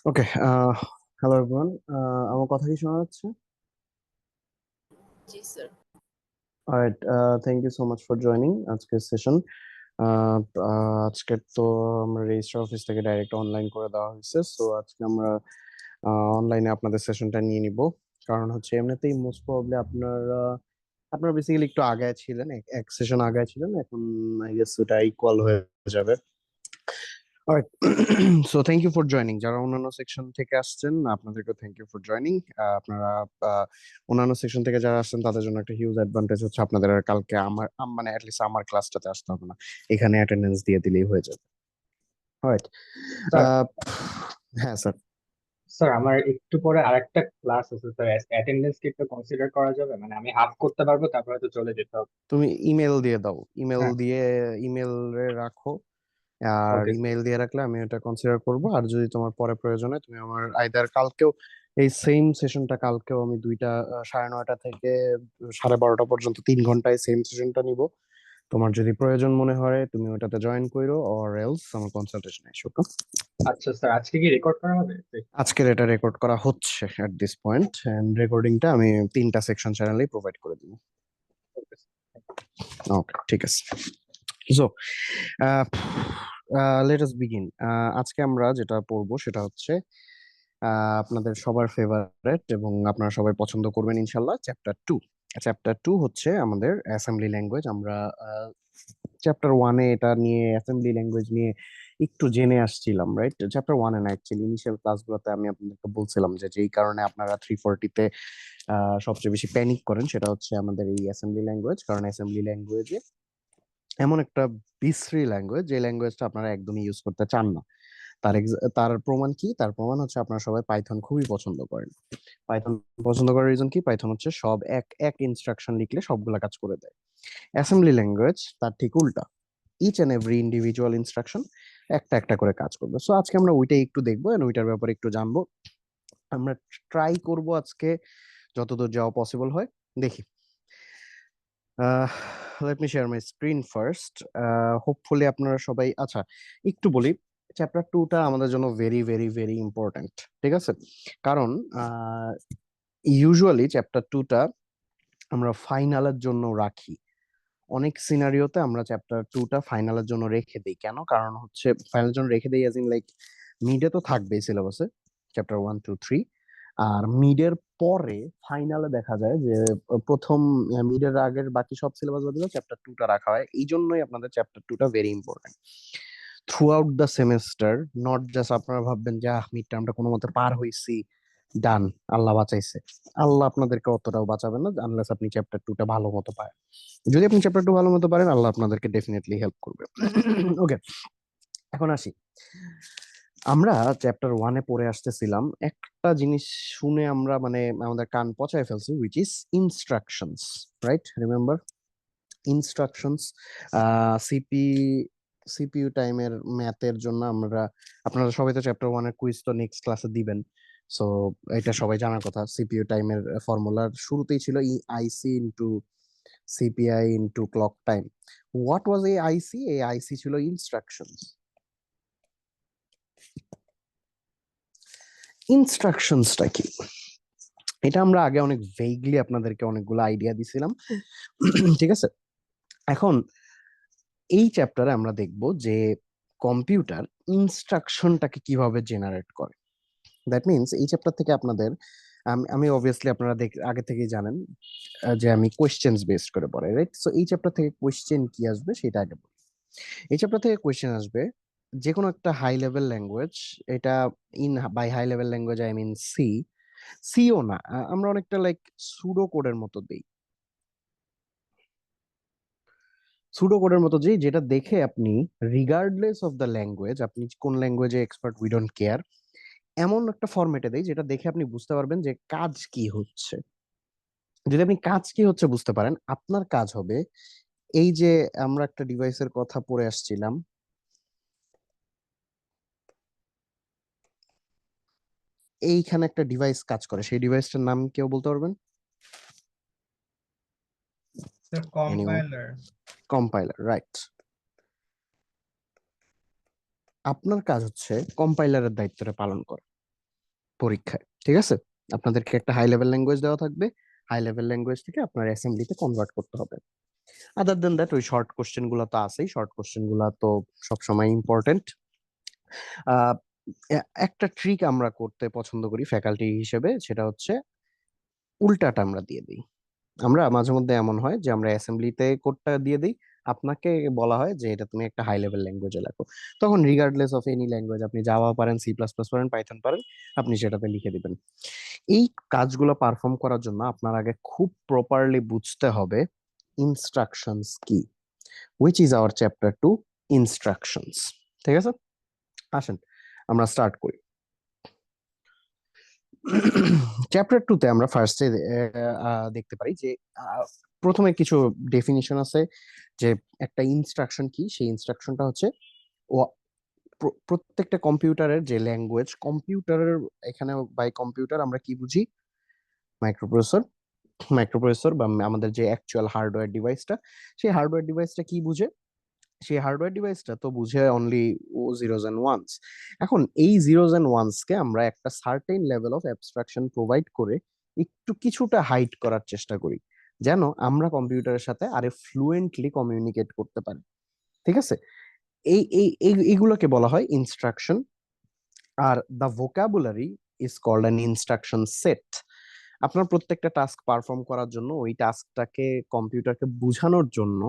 ওকে। Hello everyone. আমার কথা কি শোনা যাচ্ছে? জি sir. Alright, thank you so much for joining আজকের সেশন। আজকে তো আমরা রেজিস্ট্রার অফিস থেকে ডাইরেক্ট অনলাইন করে দেওয়া হয়েছে, সো আজকে আমরা অনলাইনে আপনাদের সেশনটা নিয়ে নিব। কারণ হচ্ছে এমনিতেই মোস্ট প্রবাবলি আপনারা বেসিক্যালি একটু আগায় ছিলেন, এক সেশন আগায় ছিলেন, এখন আই গেস ওটা ইকুয়াল হয়ে যাবে। Alright, so thank you for joining. যারা অন্যান্য সেকশন থেকে আসছেন আপনাদেরকে থ্যাংক ইউ ফর জয়নিং। আপনারা আহ, অন্যান্য সেকশন থেকে যারা আসছেন তাদের জন্য একটা হিউজ অ্যাডভান্টেজ হচ্ছে আপনাদের আর কালকে মানে অ্যাটলিস্ট আমার ক্লাসটাতে আসতে হবে না, এখানে অ্যাটেন্ডেন্স দিয়ে দিলেই হয়ে যাবে। অলরাইট। স্যার হ্যাঁ স্যার। স্যার আমার একটু পরে আরেকটা ক্লাস আছে স্যার। অ্যাটেন্ডেন্স কি একটু কনসিডার করা যাবে? মানে আমি হাফ করতে পারবো, তারপরে তো চলে যেতে হবে। তুমি ইমেল দিয়ে দাও, ইমেল হ্যাঁ। দিয়ে ইমেল রাখো। আর ওকে। ইমেল দিয়ে রাখলে আমি এটা কনসিডার করব। আর যদি তোমার পরে প্রয়োজন হয় তুমি আমার আইদার কালকেও এই সেম সেশনটা কালকেও আমি 9:30 থেকে 12:30 পর্যন্ত 3 ঘন্টায় সেম সেশনটা নিব। তোমার যদি প্রয়োজন মনে হয় তুমি ওটাতে জয়েন করো, অর এলস আমার কনসালটেশন এসো। আচ্ছা স্যার, আজকে কি রেকর্ড করা হবে? আজকের এটা রেকর্ড করা হচ্ছে এট দিস পয়েন্ট, এন্ড রেকর্ডিংটা আমি 3টা সেকশন চ্যানেলেই প্রোভাইড করে দিব। Okay sir. ওকে, ঠিক আছে। So let us begin. আজকে আমরা যেটা পড়বো সেটা হচ্ছে আপনাদের সবার ফেভারিট এবং আপনারা সবাই পছন্দ করবেন ইনশাল্লাহ, চ্যাপ্টার 2। চ্যাপ্টার 2 হচ্ছে আমাদের অ্যাসেম্বলি ল্যাঙ্গুয়েজ। আমরা চ্যাপ্টার 1-এ এটা নিয়ে অ্যাসেম্বলি ল্যাঙ্গুয়েজ নিয়ে একটু জেনে আসছিলাম, রাইট? চ্যাপ্টার 1-এ না, অ্যাকচুয়ালি ইনিশিয়াল ক্লাসগুলোতে আমি আপনাদেরকে বলছিলাম যে যেই কারণে আপনারা 340-তে সবচেয়ে বেশি প্যানিক করেন সেটা হচ্ছে আমাদের এই অ্যাসেম্বলি ল্যাঙ্গুয়েজ। কারণ অ্যাসেম্বলি ল্যাঙ্গুয়েজে এমন একটা বিশ্রী ল্যাঙ্গুয়েজ, যে ল্যাঙ্গুয়েজটা আপনারা একদমই ইউজ করতে চান না। তার প্রমাণ কি? তার প্রমাণ হচ্ছে আপনারা সবাই পাইথন খুবই পছন্দ করেন। পাইথন পছন্দ করার রিজন কি? পাইথন হচ্ছে সব এক এক ইনস্ট্রাকশন লিখলে সবগুলা কাজ করে দেয়। অ্যাসেম্বলি ল্যাঙ্গুয়েজ তার ঠিক উল্টা, each and every individual instruction একটা একটা করে কাজ করবে। সো আজকে আমরা ওইটাই একটু দেখবো and ওইটার ব্যাপারে একটু জানবো। আমরা ট্রাই করব আজকে যতদূর যাওয়া পসিবল হয়। দেখি, let me share my screen first. Hopefully আপনারা সবাই, আচ্ছা একটু বলি, চ্যাপ্টার 2টা আমাদের জন্য ভেরি ভেরি ভেরি ইম্পর্ট্যান্ট, ঠিক আছে? কারণ ইউজুয়ালি চ্যাপ্টার 2টা আমরা ফাইনালের জন্য রাখি। অনেক সিনারিওতে আমরা চ্যাপ্টার 2টা ফাইনালের জন্য রেখে দিই। কেন? কারণ হচ্ছে ফাইনালের জন্য রেখে দিই অ্যাজ ইন লাইক মিডে তো থাকবেই সিলেবাসে চ্যাপ্টার 1, 2, 3। আর মিডের পরে ফাইনালে দেখা যায় যে প্রথম মিডের আগের বাকি সব সিলেবাস বাদ চ্যাপ্টার 2টা রাখা হয়। এই জন্যই আপনাদের চ্যাপ্টার 2টা very important through out the semester. Not just আপনারা ভাববেন যে মিড টার্মটা কোনো মতে পার হইছি, ডান, আল্লাহ বাঁচাইছে। আল্লাহ আপনাদেরকে অতটাও বাঁচাবেন না আনলেস আপনি চ্যাপ্টার 2টা ভালো মতো পারেন। যদি আপনি চ্যাপ্টার 2 ভালো মতো পারেন আল্লাহ আপনাদেরকে ডেফিনেটলি হেল্প করবে। ওকে, এখন আসি। আমরা চ্যাপ্টার 1-এ পড়ে আসতেছিলাম, একটা জিনিস শুনে আমরা মানে আমাদের কান পচায় ফেলছি, which is instructions. Right, remember instructions. CP CPU টাইমের ম্যাথের জন্য আপনারা সবাই তো চ্যাপ্টার 1-এর কুইজ তো নেক্সট ক্লাসে দিবেন। সো এটা সবাই জানার কথা, সিপিইউ টাইমের ফর্মুলার শুরুতেই ছিল ই IC into CPI into clock time. What was a IC? এ আইসি ছিল ইনস্ট্রাকশনস। ইনস্ট্রাকশনসটা কি? এটা আমরা আগে অনেক ভেগলি আপনাদেরকে অনেকগুলো আইডিয়া দিছিলাম। ঠিক আছে, এখন এই চ্যাপ্টারে আমরা দেখব যে কম্পিউটার ইনস্ট্রাকশনটাকে কিভাবে জেনারেট করে। দ্যাট মিনস এই চ্যাপ্টার থেকে আপনাদের, আমি অবভিয়াসলি আপনারা আগে থেকেই জানেন যে আমি কোয়েশ্চেন্স বেসড করে পড়াই, রাইট? সো এই চ্যাপ্টার থেকে কোয়েশ্চেন কি আসবে সেটা আগে বলি। এই চ্যাপ্টার থেকে কোয়েশ্চেন আসবে যে কোনো একটা হাই লেভেল ল্যাঙ্গুয়েজ। এটা by high level language I mean সিও না, আমরা অনেকটা লাইক সুডো কোডের মতো দেই। সুডো কোডের মতো যেটা দেখে আপনি রিগার্ডলেস অফ দ্য ল্যাঙ্গুয়েজ, আপনি কোন ল্যাঙ্গুয়েজে এক্সপার্ট উই ডোন্ট কেয়ার, এমন একটা ফরম্যাটে দেই যেটা দেখে আপনি বুঝতে পারবেন যে কাজ কি হচ্ছে। যদি আপনি কাজ কি হচ্ছে বুঝতে পারেন, আপনার কাজ হবে এই যে আমরা একটা ডিভাইসের কথা পড়ে আসছিলাম, এইখানে একটা ডিভাইস কাজ করে, সেই ডিভাইসটার নাম কেউ বলতে পারবেন? Sir anyone? Compiler. Compiler, right. আপনার কাজ হচ্ছে কম্পাইলারের দায়িত্বটা পালন করা। পরীক্ষায়, ঠিক আছে? আপনাদেরকে একটা হাই লেভেল ল্যাঙ্গুয়েজ দেওয়া থাকবে, হাই লেভেল ল্যাঙ্গুয়েজ থেকে আপনার অ্যাসেম্বলিতে কনভার্ট করতে হবে। আদার দেন দ্যাট ওই শর্ট কোশ্চেন গুলো তো আছেই, শর্ট কোশ্চেন গুলো তো সবসময় ইম্পর্টেন্ট। একটা ট্রিক আমরা করতে পছন্দ করি ফ্যাকাল্টি হিসেবে, সেটা হচ্ছে উল্টাটা আমরা দিয়ে দিই। আমরা মাঝে মধ্যে এমন হয় যে আমরা অ্যাসেম্বলিতে কোডটা দিয়ে দিই, আপনাকে বলা হয় যে এটা তুমি একটা হাই লেভেল ল্যাঙ্গুয়েজে লেখো, তখন রিগার্ডলেস অফ এনি ল্যাঙ্গুয়েজ, আপনি জাভা পারেন, সি প্লাস প্লাস পারেন, পাইথন পারেন, আপনি সেটাতে লিখে দিবেন। এই কাজগুলো পারফর্ম করার জন্য আপনার আগে খুব প্রপারলি বুঝতে হবে ইনস্ট্রাকশনস কি, which is our chapter 2, instructions. ঠিক আছে, আসেন আমরা স্টার্ট করি। চ্যাপ্টার 2 তে আমরা ফার্স্টে দেখতে পারি যে আহ, প্রথমে কিছু ডেফিনিশন আছে, যে একটা ইনস্ট্রাকশন কি। সেই ইনস্ট্রাকশনটা হচ্ছে প্রত্যেকটা কম্পিউটারের যে ল্যাঙ্গুয়েজ, কম্পিউটারের এখানে বাই কম্পিউটার আমরা কি বুঝি, মাইক্রোপ্রসেসর। মাইক্রোপ্রসেসর বা আমাদের যে অ্যাকচুয়াল হার্ডওয়্যার ডিভাইসটা, সেই হার্ডওয়্যার ডিভাইসটা কি বুঝে, সেই হার্ডওয়্যার ডিভাইসটা তো বুঝে অনলি ও জিরোজ এন্ড ওয়ান্স। এখন এই জিরোজ এন্ড ওয়ান্স কে আমরা একটা certain level of abstraction provide করে একটু কিছুটা হাইড করার চেষ্টা করি, যেন আমরা কম্পিউটারের সাথে আরে ফ্লুয়েন্টলি কমিউনিকেট করতে পারি। ঠিক আছে, এইগুলোকে বলা হয় ইনস্ট্রাকশন। আর the vocabulary is called an instruction set. আপনার প্রত্যেকটা টাস্ক পারফর্ম করার জন্য, ওই টাস্কটাকে কম্পিউটারকে বোঝানোর জন্য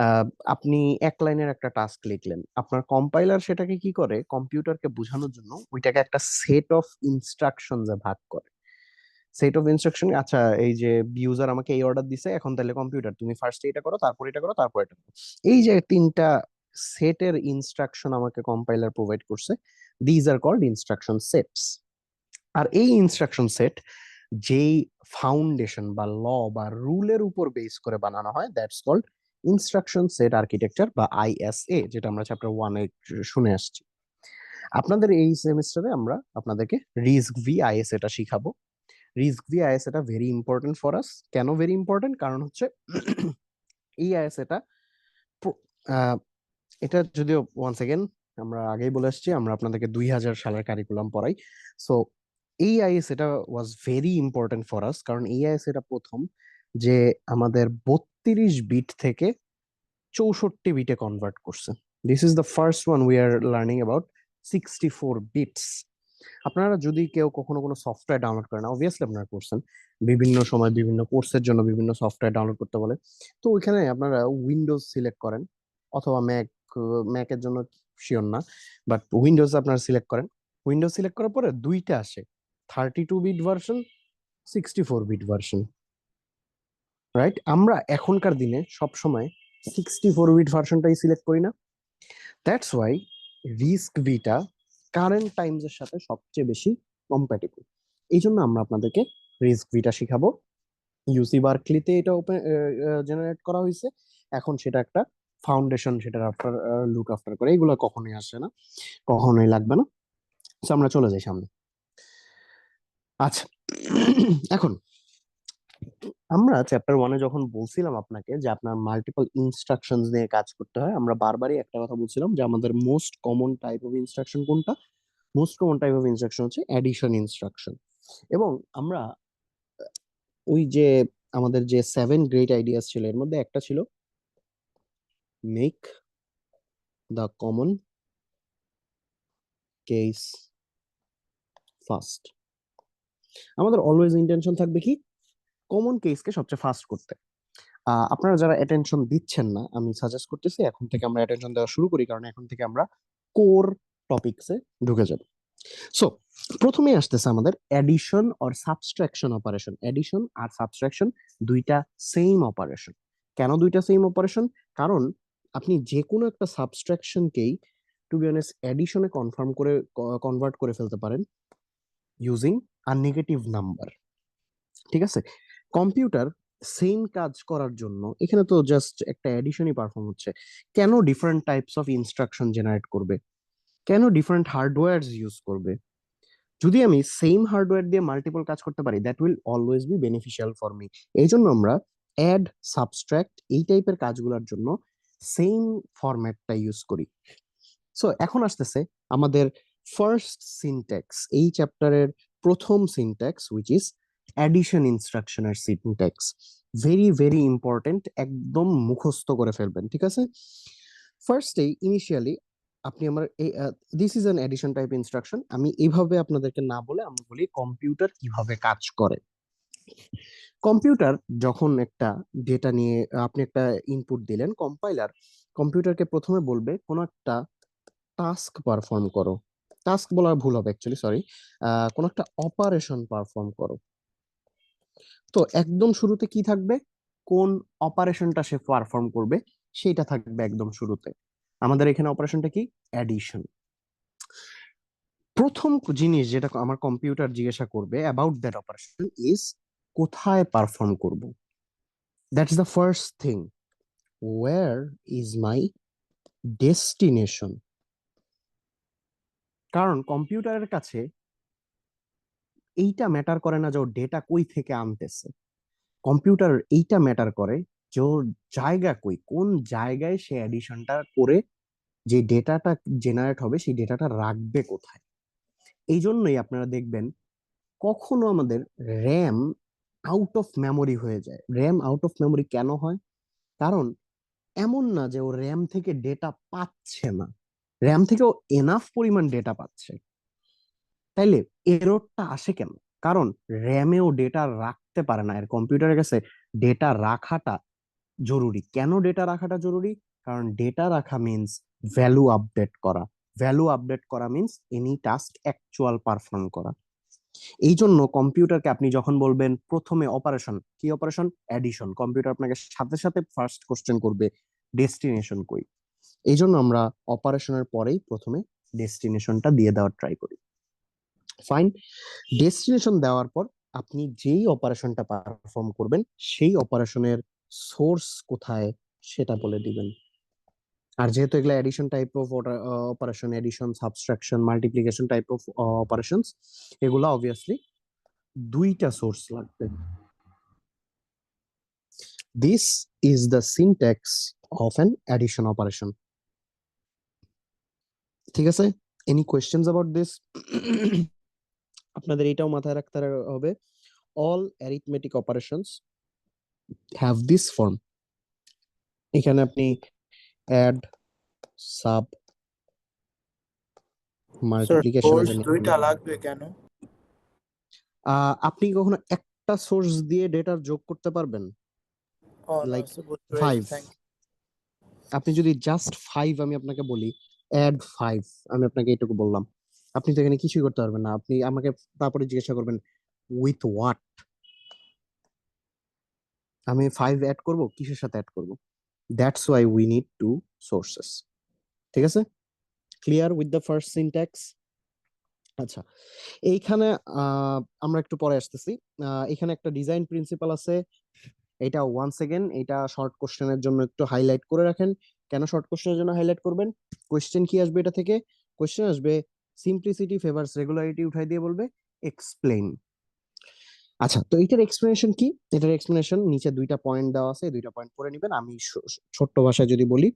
আহ, আপনি এক লাইনের একটা টাস্ক লিখলেন, আপনার কম্পাইলার সেটাকে কি করে, কম্পিউটারকে বোঝানোর জন্য ওইটাকে একটা সেট অফ ইনস্ট্রাকশন ভাগ করে। সেট অফ ইনস্ট্রাকশন, আচ্ছা এই যে ইউজার আমাকে এই অর্ডার দিছে, এখন তাহলে কম্পিউটার তুমি ফার্স্ট এটা করো, তারপর এটা করো, তারপর এটা করো। এই যে তিনটা সেটের ইনস্ট্রাকশন আমাকে কম্পাইলার প্রোভাইড করছে, these are called instruction sets. আর এই ইনস্ট্রাকশন সেট যেই ফাউন্ডেশন বা ল বা রুলের উপর বেস করে বানানো হয়, that's called instruction set architecture বা আইএসএ, যেটা আমরা চ্যাপ্টার 1-এ শুনে আসছি। আপনাদের এই সেমিস্টারে আমরা আপনাদেরকে রিস্ক ভি আইএস এটা শিখাবো। রিস্ক ভি আইএস এটা ভেরি ইম্পর্টেন্ট ফর আস। কেন ভেরি ইম্পর্টেন্ট? কারণ হচ্ছে এই আইএস এটা এটা যদিও ওয়ান্স এগেন আমরা আগেই বলে আসছি, আমরা আপনাদেরকে 2000 সালের কারিকুলাম পড়াই। সো এই আইএস এটা was very important for us, কারণ এই আইএস এটা প্রথম যে আমাদের 32 বিট থেকে 64 বিটে কনভার্ট করছে। This is the first one we are learning about 64 bits. আপনারা যদি কেউ কখনো কোনো সফটওয়্যার ডাউনলোড করেন, অবভিয়াসলি আপনারা করছেন, বিভিন্ন সময় বিভিন্ন কোর্সের জন্য বিভিন্ন সফটওয়্যার ডাউনলোড করতে বলে, তো ওইখানে আপনারা উইন্ডোজ সিলেক্ট করেন অথবা ম্যাকের জন্য শিওর না, বাট উইন্ডোজ আপনারা সিলেক্ট করেন। উইন্ডোজ সিলেক্ট করার পরে দুইটা আসে, 32 bit version, 64 bit version, right? আমরা এখনকার দিনে সব সময় 64 বিট ভার্সনটাই সিলেক্ট করি না। That's why risk Vita current Times এর সাথে সবচেয়ে বেশি কম্প্যাটেবল। এই জন্য আমরা আপনাদেরকে রিস্ক ভিটা শিখাবো। ইউসি বার্কলিতে এটা ওপেন জেনারেট করা হয়েছে, এখন সেটা একটা ফাউন্ডেশন, সেটার আফটার লুক আফটার করে, এগুলো কখনোই আসে না, কখনোই লাগবে না। তো আমরা চলে যাই সামনে। আচ্ছা, এখন আমরা চ্যাপ্টার 1-এ যখন বলছিলাম আপনাকে যে আপনার মাল্টিপল ইনস্ট্রাকশনস নিয়ে কাজ করতে হয়, আমরা বারবারই একটা কথা বলছিলাম যে আমাদের most common type of instruction কোনটা? Most common type of instruction হচ্ছে অ্যাডিশন ইনস্ট্রাকশন। এবং আমরা ওই যে আমাদের যে 7 গ্রেট আইডিয়াস ছিল, এর মধ্যে একটা ছিল make the common case first. আমাদের অলওয়েজ ইন্টেনশন থাকবে কি, কমন কেসকে সবচেয়ে ফার্স্ট করতে। আপনারা যারা অ্যাটেনশন দিচ্ছেন না, আমি সাজেস্ট করতেছি এখন থেকে আমরা অ্যাটেনশন দেওয়া শুরু করি, কারণ এখন থেকে আমরা কোর টপিকসে ঢুকে যাব। সো প্রথমে আসতেছে আমাদের addition or subtraction operation. Addition আর সাবট্রাকশন দুইটা সেম অপারেশন। কেন দুইটা সেম অপারেশন? কারণ আপনি যে কোনো একটা সাবট্রাকশনকেই টু বি অনেস্ট অ্যাডিশনে কনভার্ট করে ফেলতে পারেন ইউজিং আ নেগেটিভ নাম্বার। ঠিক আছে, কম্পিউটার সেম কাজ করার জন্য এখানে তো জাস্ট একটা অ্যাডিশনই পারফর্ম হচ্ছে, কেন different types of instruction generate করবে, কেন ডিফারেন্ট হার্ডওয়্যার ইউজ করবে? যদি আমি সেম হার্ডওয়্যার দিয়ে মাল্টিপল কাজ করতে পারি, that will always be beneficial for me. এই জন্য আমরা অ্যাড, সাবস্ট্রাক্ট এই টাইপের কাজগুলোর জন্য সেম ফরম্যাটটা ইউজ করি। সো এখন আসতেছে আমাদের ফার্স্ট সিনট্যাক্স, এই চ্যাপ্টারের প্রথম সিনট্যাক্স উইচ ইজ অ্যাডিশন ইনস্ট্রাকশনের সিনট্যাক্স, ভেরি ভেরি ইম্পর্টেন্ট, একদম মুখস্থ করে ফেলবেন, ঠিক আছে? ফার্স্টেই ইনিশিয়ালি আপনি আমার this is an addition type instruction, আমি এইভাবে আপনাদেরকে না বলে আমি বলি কম্পিউটার কিভাবে কাজ করে। কম্পিউটার যখন একটা ডেটা নিয়ে আপনি একটা ইনপুট দিলেন, কম্পিউটারকে প্রথমে বলবে কোনো একটা টাস্ক পারফর্ম করো, টাস্ক বলা ভুল হবে অ্যাকচুয়ালি, সরি, কোনো একটা অপারেশন পারফর্ম করো। তো একদম শুরুতে কি থাকবে, কোন অপারেশনটা সে পারফর্ম করবে সেটা থাকবে একদম শুরুতে। আমাদের এখানে অপারেশনটা কি, অ্যাডিশন। প্রথম জিনিস যেটা আমার কম্পিউটার জিজ্ঞাসা করবে অ্যাবাউট দ্যাট অপারেশন ইজ কোথায় পারফর্ম করব, that's the first thing, where is my destination. কারণ কম্পিউটারের কাছে এইটা ম্যাটার করে না যে ওর ডেটা কই থেকে আনতেছে, কম্পিউটার এইটা ম্যাটার করে যে ওর জায়গা কই, কোন জায়গায় সে অ্যাডিশনটা করে যে ডেটাটা জেনারেট হবে সেই ডেটাটা রাখবে কোথায়। এই জন্যই আপনারা দেখবেন কখনো আমাদের র্যাম আউট অফ মেমোরি হয়ে যায়। র্যাম আউট অফ মেমোরি কেন হয়? কারণ এমন না যে ও র্যাম থেকে ডেটা পাচ্ছে না, র্যাম থেকেও এনাফ পরিমাণ ডেটা পাচ্ছে, তাইলে এররটা আসে কেন? কারণ র্যামেও ডেটা রাখতে পারে না, এর কম্পিউটারের কাছে ডেটা রাখাটা জরুরি। কেন ডেটা রাখাটা জরুরি? কারণ ডেটা রাখা মিন্স ভ্যালু আপডেট করা, ভ্যালু আপডেট করা means any task actual perform করা। এই জন্য কম্পিউটারকে আপনি যখন বলবেন প্রথমে অপারেশন, কি অপারেশন, অ্যাডিশন, কম্পিউটার আপনাকে সাথে সাথে ফার্স্ট কোশ্চেন করবে ডেস্টিনেশন কই। এই জন্য আমরা অপারেশনের পরেই প্রথমে ডেস্টিনেশনটা দিয়ে দেওয়ার ট্রাই করি। ফাইন, ডেস্টিনেশন দেওয়ার পর আপনি যেই অপারেশনটা পারফর্ম করবেন সেই অপারেশনের সোর্স কোথায় সেটা বলে দিবেন। আর যেহেতু এগুলো addition type of operation, addition, subtraction, multiplication type of operations, এগুলা অবভিয়াসলি দুইটা সোর্স লাগবে। This is the syntax of an addition operation. ঠিক আছে, এনি কোয়েশ্চেনস অ্যাবাউট দিস? আপনাদের এটাও মাথায় রাখতে হবে, all arithmetic operations have this form. এখানে আপনি অ্যাড, সাব, স্যার মাল্টিপ্লিকেশনের সোর্স জন্য দুইটা লাগবে কেন? আপনি কখনো একটা সোর্স দিয়ে ডেটার যোগ করতে পারবেন? ও না লাইক স্যার, বুঝতে পেরেছি, 5, থ্যাংক আপনি যদি জাস্ট 5 আমি আপনাকে বলি অ্যাড 5, আমি আপনাকে এইটুকু বললাম, আপনি তো এখানে কিছুই করতে পারবেন না। আপনি আমাকে তারপরে জিজ্ঞাসা করবেন উইথ হোয়াট, আমি 5 অ্যাড করব, কিসের সাথে অ্যাড করব? That's why we need to sources. ঠিক আছে, clear with the first syntax? আচ্ছা, এইখানে আমরা একটু পরে আসতেছি। এখানে একটা ডিজাইন প্রিন্সিপাল আছে, এটা ওয়ান্স এগেন এটা শর্ট কোশ্চেনের জন্য একটু হাইলাইট করে রাখেন। কেন শর্ট কোশ্চেনের জন্য হাইলাইট করবেন? কোশ্চেন কি আসবে এটা থেকে? কোশ্চেন আসবে সিম্পলিসিটি ফেভারস রেগুলারিটি, উঠাই দিয়ে বলবে এক্সপ্লেইন। আচ্ছা, তো এটার এক্সপ্লেনেশন কি? এটার এক্সপ্লেনেশন নিচে দুইটা পয়েন্ট দেওয়া আছে, এই দুইটা পয়েন্ট পড়ে নিবেন। আমি ছোট্ট ভাষায় যদি বলি,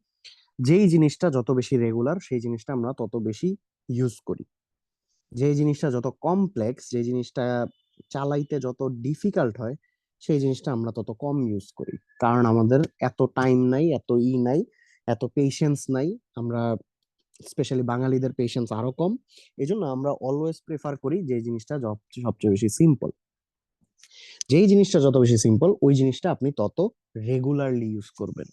যেই জিনিসটা যত বেশি রেগুলার সেই জিনিসটা আমরা তত বেশি ইউজ করি, যে জিনিসটা যত কমপ্লেক্স, যে জিনিসটা চালাইতে যত ডিফিকাল্ট হয় সেই জিনিসটা আমরা তত কম ইউজ করি। কারণ আমাদের এত টাইম নাই, এত নাই, এত পেশেন্স নাই। আমরা স্পেশালি বাঙালিদের পেশেন্স আরো কম। এই জন্য আমরা অলওয়েজ প্রেফার করি যে জিনিসটা সবচেয়ে বেশি সিম্পল। যেই জিনিসটা যত বেশি সিম্পল ওই জিনিসটা আপনি তত রেগুলারলি ইউজ করবেন।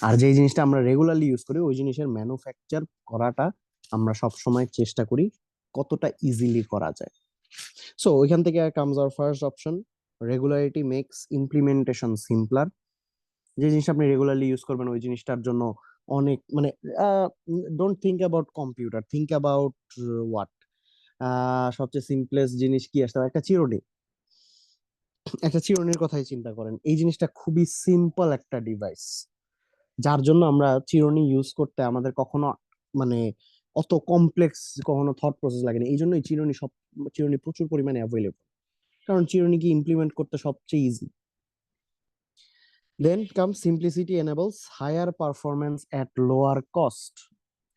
আর যেই জিনিসটা আমরা রেগুলারলি ইউজ করি ওই জিনিসের ম্যানুফ্যাকচার করাটা আমরা সব সময় চেষ্টা করি কতটা ইজিলি করা যায়। সো ওইখান থেকে comes our first option, regularity makes implementation simpler. যে জিনিসটা আপনি রেগুলারলি ইউজ করবেন ওই জিনিসটার জন্য অনেক মানে don't think about computer, think about what, সবচেয়ে সিম্পলেস্ট জিনিস কি আসতে পারে? একটা চিরুনি। একটা চিরুনির কথাই চিন্তা করেন, এই জিনিসটা খুবই সিম্পল একটা ডিভাইস, যার জন্য আমরা চিরুনি ইউজ করতে আমাদের কখনো মানে অত কমপ্লেক্স কখনো থট প্রসেস লাগে না। এই জন্যই চিরুনি প্রচুর পরিমাণে অ্যাভেলেবল, কারণ চিরুনি কি ইমপ্লিমেন্ট করতে সবচেয়ে ইজি। দেন কাম সিম্পলিসিটি এনেবলস হায়ার পারফরম্যান্স এট লোয়ার কস্ট।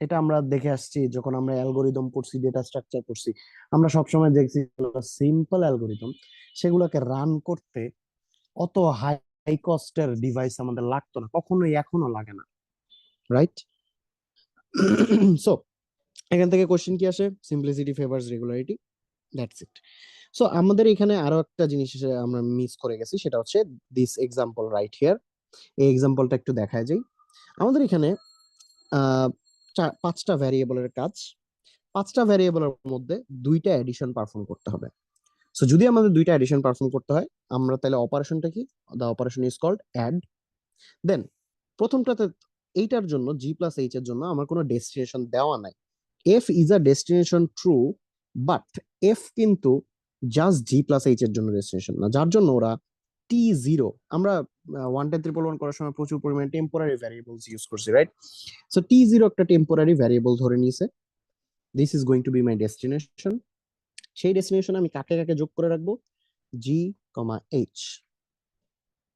এটা আমরা দেখে আসছি যখন আমরা অ্যালগোরিদম পড়ছি, ডেটা স্ট্রাকচার পড়ছি, আমরা সবসময় দেখছি সিম্পল অ্যালগোরিদম, সেগুলোকে রান করতে অত হাই কস্টের ডিভাইস আমাদের লাগতো না, কখনোই এখনো লাগে না, রাইট? সো এখান থেকে কোশ্চেন কি আসে? Simplicity favours regularity, that's it. So আমাদের এখানে আরো একটা জিনিস আমরা মিস করে গেছি, সেটা হচ্ছে দিস এক্সাম্পল রাইট হিয়ার। এই এক্সাম্পলটা একটু দেখায় যাই। আমাদের এখানে আহ 5টা ভ্যারিয়েবলের কাজ, 5টা ভ্যারিয়েবলের মধ্যে 2টা এডিশন পারফর্ম করতে হবে। সো যদি আমাদের 2টা এডিশন পারফর্ম করতে হয়, আমরা তাহলে অপারেশনটা কি? The operation is called add. Then প্রথমটাতে, এইটার জন্য G+H এর জন্য আমার কোনো ডেস্টিনেশন দেওয়া নাই। F is a destination true, but F কিন্তু জাস্ট G+H এর জন্য ডেস্টিনেশন না, যার জন্য ওরা T0, আমরা 1 10 1 করার সময় প্রচুর পরিমাণে টেম্পোরারি ভ্যারিয়েবলস ইউজ করছি, রাইট? সো T0 একটা টেম্পোরারি ভ্যারিয়েবল ধরে নিয়েছে, this is going to B my destination. সেই ডেস্টিনেশন আমি কাকে কাকে যোগ করে রাখবো? G, H।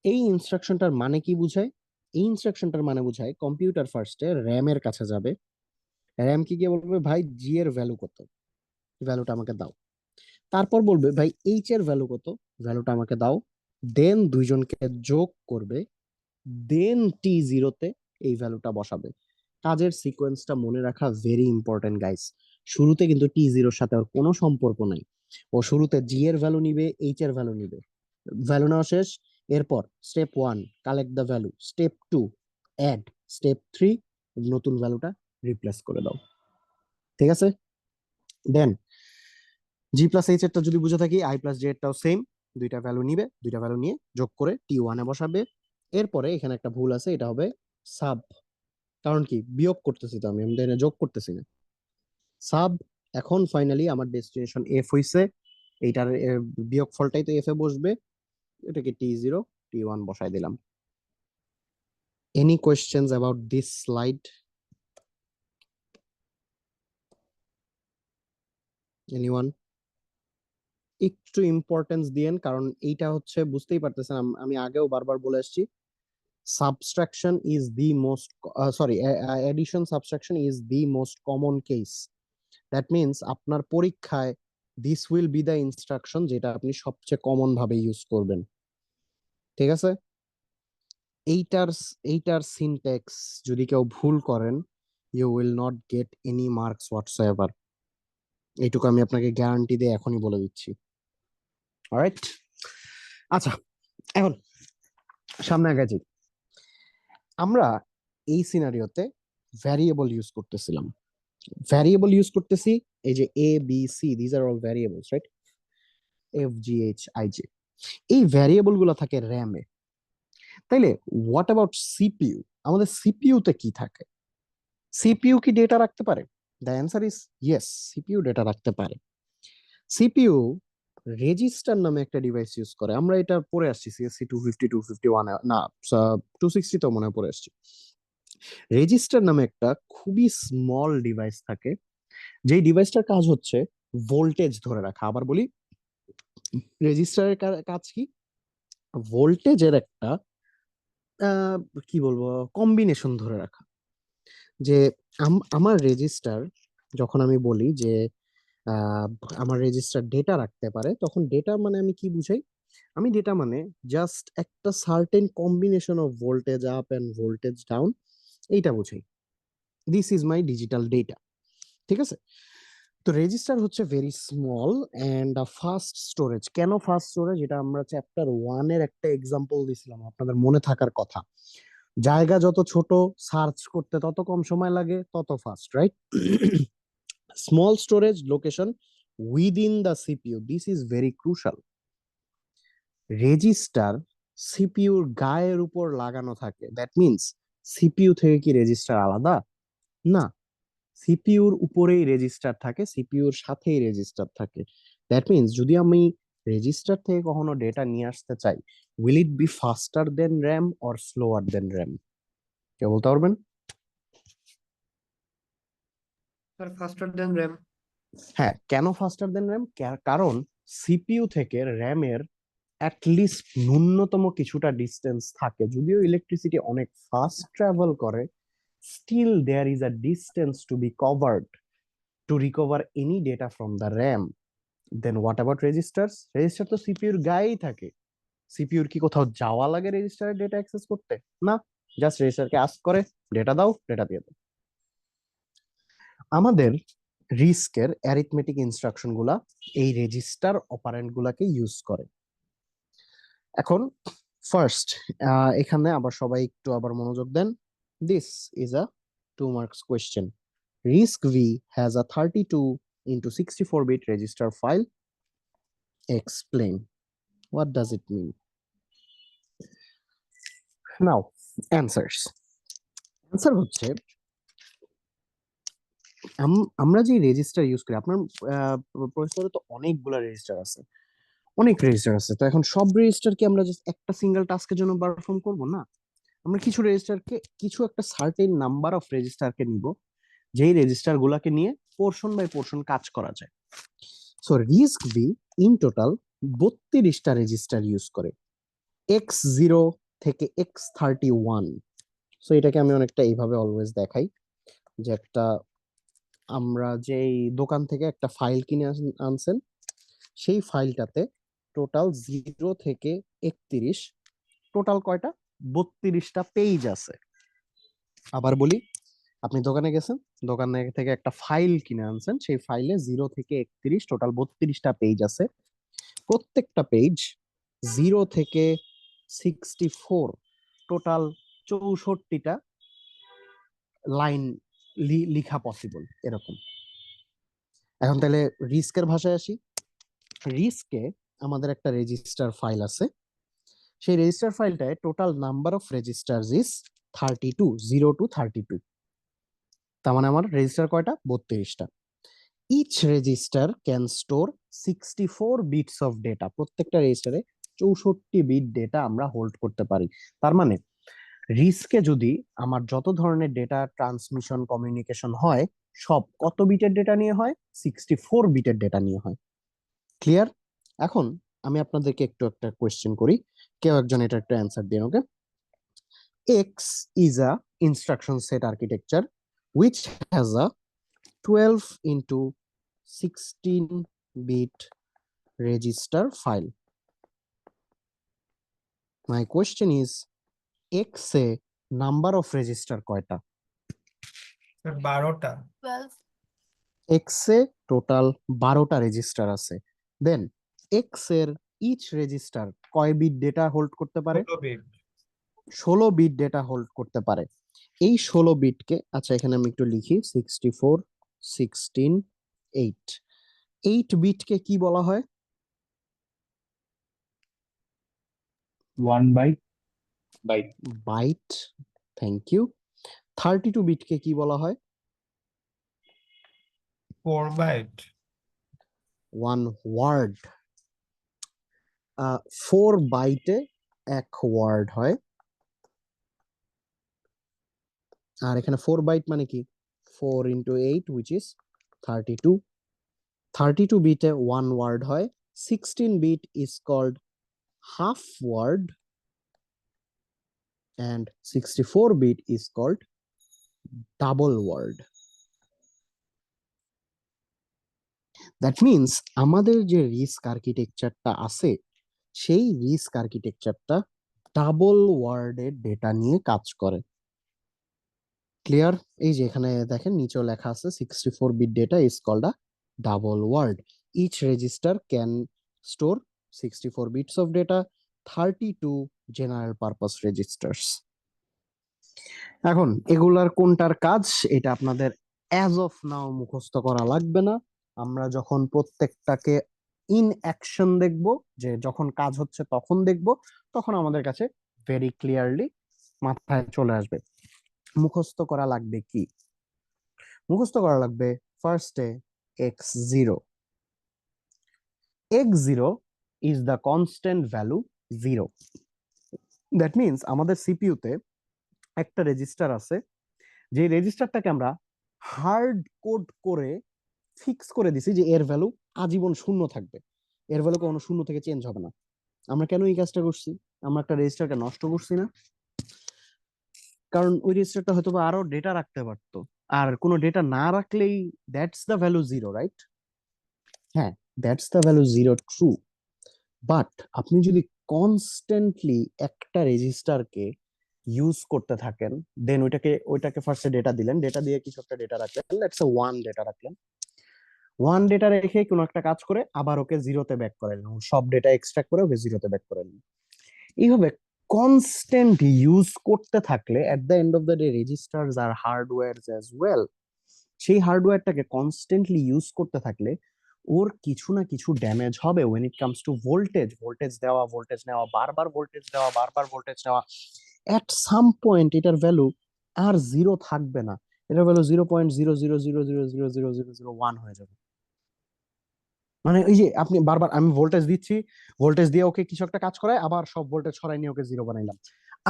এই ইনস্ট্রাকশনটার মানে কি বুঝায়? এই ইনস্ট্রাকশনটার মানে বুঝায় কম্পিউটার ফার্স্টে র্যাম এর কাছে যাবে, র্যাম কি গিয়ে বলবে ভাই জি এর ভ্যালু কত, ভ্যালুটা আমাকে দাও। তারপর বলবে ভাই এইচ এর ভ্যালু কত, ভ্যালুটা আমাকে দাও। দেন দুইজনকে যোগ করবে, দেন T0-তে এই ভ্যালুটা বসাবে। কাজের সিকোয়েন্সটা মনে রাখা ভেরি ইম্পর্টেন্ট গাইস। শুরুতে কিন্তু T0-র সাথে আর কোনো সম্পর্ক নাই, ও শুরুতে জি এর ভ্যালু নিবে, এইচ এর ভ্যালু নিবে, ভ্যালু নেওয়া শেষ। এরপর step 1 collect the value, step 2 add, step 3 নতুন ভ্যালুটা রিপ্লেস করে দাও, ঠিক আছে? দেন G+H এরটা যদি বুঝে থাকি, I+J এরটাও সেম, 2টা ভ্যালু নিবে, 2টা ভ্যালু নিয়ে যোগ করে T1 এ বসাবে। এরপরে এখানে একটা ভুল আছে, এটা হবে সাব, কারণ কি বিয়োগ করতেছি তো, আমি এখানে যোগ করতেছি না, সাব। এখন ফাইনালি আমার ডেস্টিনেশন এফ হইছে, এইটার বিয়োগ ফলটাই তো এফ এ বসবে, এটাকে T0 T1 বসাই দিলাম। Any questions about this slide? Anyone? একটু ইম্পর্টেন্স দিয়েন, কারণ এইটা হচ্ছে বুঝতেই পারতেছেন, আমি আগেও বারবার বলে আসছি, subtraction is the most, sorry, addition subtraction is the most common case. That means আপনার পরীক্ষায় this will be the instruction যেটা আপনি সবচেয়ে কমন ভাবে ইউজ করবেন, ঠিক আছে? এইটার এইটার সিনট্যাক্স যদি কেউ ভুল করেন, you will not get any marks whatsoever, এইটুকু আমি আপনাকে গ্যারান্টি দিয়ে এখনই বলে দিচ্ছি, অলরাইট? আচ্ছা, এখন সামনে আগে যাই। আমরা এই সিনারিওতে ভ্যারিয়েবল ইউজ করতেছিলাম, ভ্যারিয়েবল ইউজ করতেছি, এই যে a b c, these are all variables, right? F g h i j, এই ভ্যারিয়েবল গুলো থাকে র্যামে। তাইলে হোয়াট অ্যাবাউট সিপিইউ? আমাদের সিপিইউ তে কি থাকে? সিপিইউ কি ডেটা রাখতে পারে? The answer is yes, CPU data রাখতে পারে। সিপিইউ রেজিস্টার নামে একটা ডিভাইস ইউজ করে, আমরা এটা পড়ে আসছি সিএসসি 250 251 না 260 তো মনে হয় পড়ে আসছি। রেজিস্টার নামে একটা খুবই স্মল ডিভাইস থাকে, যেই ডিভাইসটার কাজ হচ্ছে ভোল্টেজ ধরে রাখা। আবার বলি, রেজিস্টারের কাজ কি? ভোল্টেজের একটা আহ, কি বলবো, কম্বিনেশন ধরে রাখা। যে আমার রেজিস্টার, যখন আমি বলি যে আহ, আমার রেজিস্টার ডেটা রাখতে পারে, তখন ডেটা মানে আমি কি বুঝাই? আমি ডেটা মানে জাস্ট একটা certain combination of voltage up and voltage down, এইটা বুঝাই। This is my digital data, ঠিক আছে? তো রেজিস্টার হচ্ছে very small and fast storage. কেন ফাস্ট স্টোরেজ? এটা আমরা চ্যাপ্টার 1-এর একটা এক্সাম্পল দিছিলাম, আপনাদের মনে থাকার কথা। জায়গা যত ছোট, সার্চ করতে তত কম সময় লাগে, তত fast, right? Small storage location within the CPU, this is very crucial. Register সিপিইউর গায়ের উপর লাগানো থাকে, দ্যাট মিনস সিপিইউ থেকে কি রেজিস্টার আলাদা? না, সিপিইউর উপরেই রেজিস্টার থাকে, সিপিইউর সাথেই রেজিস্টার থাকে। দ্যাট মিনস যদি আমি রেজিস্টার থেকে কখনো ডেটা নিয়ে আসতে চাই, will it be faster than RAM or slower than RAM? কেউ বলতে পারবেন? Sir faster than RAM. হ্যাঁ, কেন ফাস্টার দেন র্যাম? কারণ সিপিইউ থেকে র্যামের অ্যাটলিস্ট ন্যূনতম কিছুটা ডিস্টেন্স থাকে, যদিও ইলেকট্রিসিটি অনেক ফাস্ট ট্রাভেল করে, still there is a distance to be covered to recover any data from the RAM, then what about registers? Register তো সিপিইউর গায়েই থাকে। সিপিইউর কি কোথাও যাওয়া লাগে রেজিস্টারের ডেটা অ্যাক্সেস করতে? না, জাস্ট রেজিস্টারকে আস্ক করে ডেটা দাও, ডেটা দিয়ে দাও। আমাদের রিস্কের অ্যারিথমেটিক ইনস্ট্রাকশন গুলা এই রেজিস্টার অপারেন্ড গুলাকে ইউজ করে। এখন ফার্স্ট এখানে আবার সবাই একটু আবার মনোযোগ দেন। This is a 2 marks question. RISC V has a 32 into 64-bit register file. Explain. What does it mean? Now, answers. Answer হচ্ছে আমরা যে রেজিস্টার ইউজ করি, আপনার প্রসেসরে তো অনেকগুলো রেজিস্টার আছে, অনেক রেজিস্টার আছে। তো এখন সব রেজিস্টারকে আমরা জাস্ট একটা সিঙ্গেল টাস্কের জন্য পারফর্ম করব না, আমরা কিছু রেজিস্টারকে, কিছু একটা সার্টেন নাম্বার অফ রেজিস্টারকে নিব, যেই রেজিস্টার গুলাকে নিয়ে পোর্শন বাই পোর্শন কাজ করা যায়। So RISC V in total 32টা রেজিস্টার ইউজ করে, x0 থেকে x31। সো এটাকে আমি অনেকটা এইভাবে অলওয়েজ দেখাই, যে একটা আমরা যেই দোকান থেকে একটা ফাইল কিনে আনছেন, সেই ফাইলটাতে টোটাল 0 থেকে 31, টোটাল কয়টা? 32টা পেজ আছে। আবার বলি, আপনি দোকানে গেছেন, দোকান থেকে একটা ফাইল কিনে আনছেন, সেই ফাইলে 0 থেকে 31 টোটাল 32টা পেজ আছে। প্রত্যেকটা পেজ 0 থেকে 64 টোটাল 64টা লাইন লিখা পসিবল, এরকম। এখন তাহলে রিস্কের ভাষায় আসি। রিস্কে আমাদের একটা রেজিস্টার ফাইল আছে, সেই রেজিস্টার ফাইলটায় total number of registers is 32, 0 to 32। তার মানে আমার রেজিস্টার কয়টা? 32টা। Each register can store 64 bits of data. প্রত্যেকটা রেজিস্টারে 64 বিট ডেটা আমরা হোল্ড করতে পারি। তার মানে রিস্কে যদি আমার যত ধরনের ডেটা ট্রান্সমিশন কমিউনিকেশন হয়, সব কত বিটের ডেটা নিয়ে হয়? 64 বিটের ডেটা নিয়ে হয়। ক্লিয়ার? এখন আমি আপনাদেরকে একটু একটা কোয়েশ্চেন করি, কেউ একজন এটা একটা অ্যান্সার দিন। Okay, x is a instruction set architecture which has a 12 into 16 bit register file. My question is, X A number of register কয়টা? 12টা। X এ টোটাল 12টা রেজিস্টার আছে। দেন X এর ইচ রেজিস্টার কয় বিট ডেটা হোল্ড করতে পারে? 16 bit data hold করতে পারে। এই 16 বিটকে, আচ্ছা এখানে আমি একটু লিখি, 64, 16, 8। 8 বিটকে কি বলা হয়? 1 byte byte byte. Thank you. 32 বিটকে কি বলা হয়? 4 বাইট। 1 ওয়ার্ড। 4 বাইটে 1 ওয়ার্ড হয়। আর এখানে 4 বাইট মানে কি? 4 into 8 which is 32। 32 বিটে 1 ওয়ার্ড হয়। 16 bit is called half word and 64 bit is called double word. That means আমাদের যে রিস্ক আর্কিটেকচারটা আছে, সেই রিস্ক আর্কিটেকচারটা ডাবল ওয়ার্ডের ডেটা নিয়ে কাজ করে। ক্লিয়ার? এই যে এখানে দেখেন নিচেও লেখা আছে 64 bit data is called a double word. Each register can store 64 bits of data, 32 general purpose registers. এখন এগুলার কোনটার কাজ, এটা আপনাদের অ্যাজ অফ নাও মুখস্থ করা লাগবে না। আমরা যখন প্রত্যেকটাকে ইন অ্যাকশন দেখব, যে যখন কাজ হচ্ছে তখন দেখব, তখন আমাদের কাছে ভেরি ক্লিয়ারলি মাথায় চলে আসবে। মুখস্থ করা লাগবে কি? মুখস্থ করা লাগবে ফার্স্টে x0। x0 is the constant value 0. That means আমাদের সিপিইউতে একটা রেজিস্টার আছে, যে রেজিস্টারটাকে আমরা হার্ড কোড করে ফিক্স করে দিছি যে এর ভ্যালু আজীবন 0 থাকবে, এর ভ্যালু কখনো 0 থেকে চেঞ্জ হবে না। আমরা কেন এই কাজটা করছি? আমরা একটা রেজিস্টারকে নষ্ট করছি না, কারণ ওই রেজিস্টারটা হয়তো বা আরো ডেটা রাখতে পারতো, আর কোনো ডেটা না রাখলেই that's the value zero, right? হ্যাঁ, that's the value zero, true. But আপনি যদি কনস্ট্যান্টলি একটা রেজিস্টারকে ইউজ করতে থাকেন, দেন ওইটাকে ফার্স্টে ডেটা দিলেন, ডেটা দিয়ে কিছু একটা ডেটা রাখলেন, লেটস সে ওয়ান ডেটা রাখলেন, ওয়ান ডেটা রেখে কোনো একটা কাজ করে আবার ওকে জিরোতে ব্যাক করে নিলেন, সব ডেটা এক্সট্রাক্ট করে ওকে জিরোতে ব্যাক করে নিলেন। এইভাবে কনস্ট্যান্ট ইউজ করতে থাকলে at the end of the day registers আর হার্ডওয়্যার অ্যাজ ওয়েল, সেই হার্ডওয়্যারটাকে কনস্ট্যান্টলি ইউজ করতে থাকলে ওর কিছু না কিছু ড্যামেজ হবে when it comes to voltage, voltage দেওয়া, ভোল্টেজ নেওয়া, বারবার ভোল্টেজ দেওয়া, বারবার ভোল্টেজ নেওয়া। এট সাম পয়েন্ট এটার ভ্যালু আর জিরো থাকবে না, এটার ভ্যালু 0.000000001 হয়ে যাবে। মানে ওই যে আপনি বারবার, আমি ভোল্টেজ দিচ্ছি, ভোল্টেজ দিয়ে ওকে কিছু একটা কাজ করায়, আবার সব ভোল্টেজ সরাই নিয়ে ওকে জিরো বানাইলাম,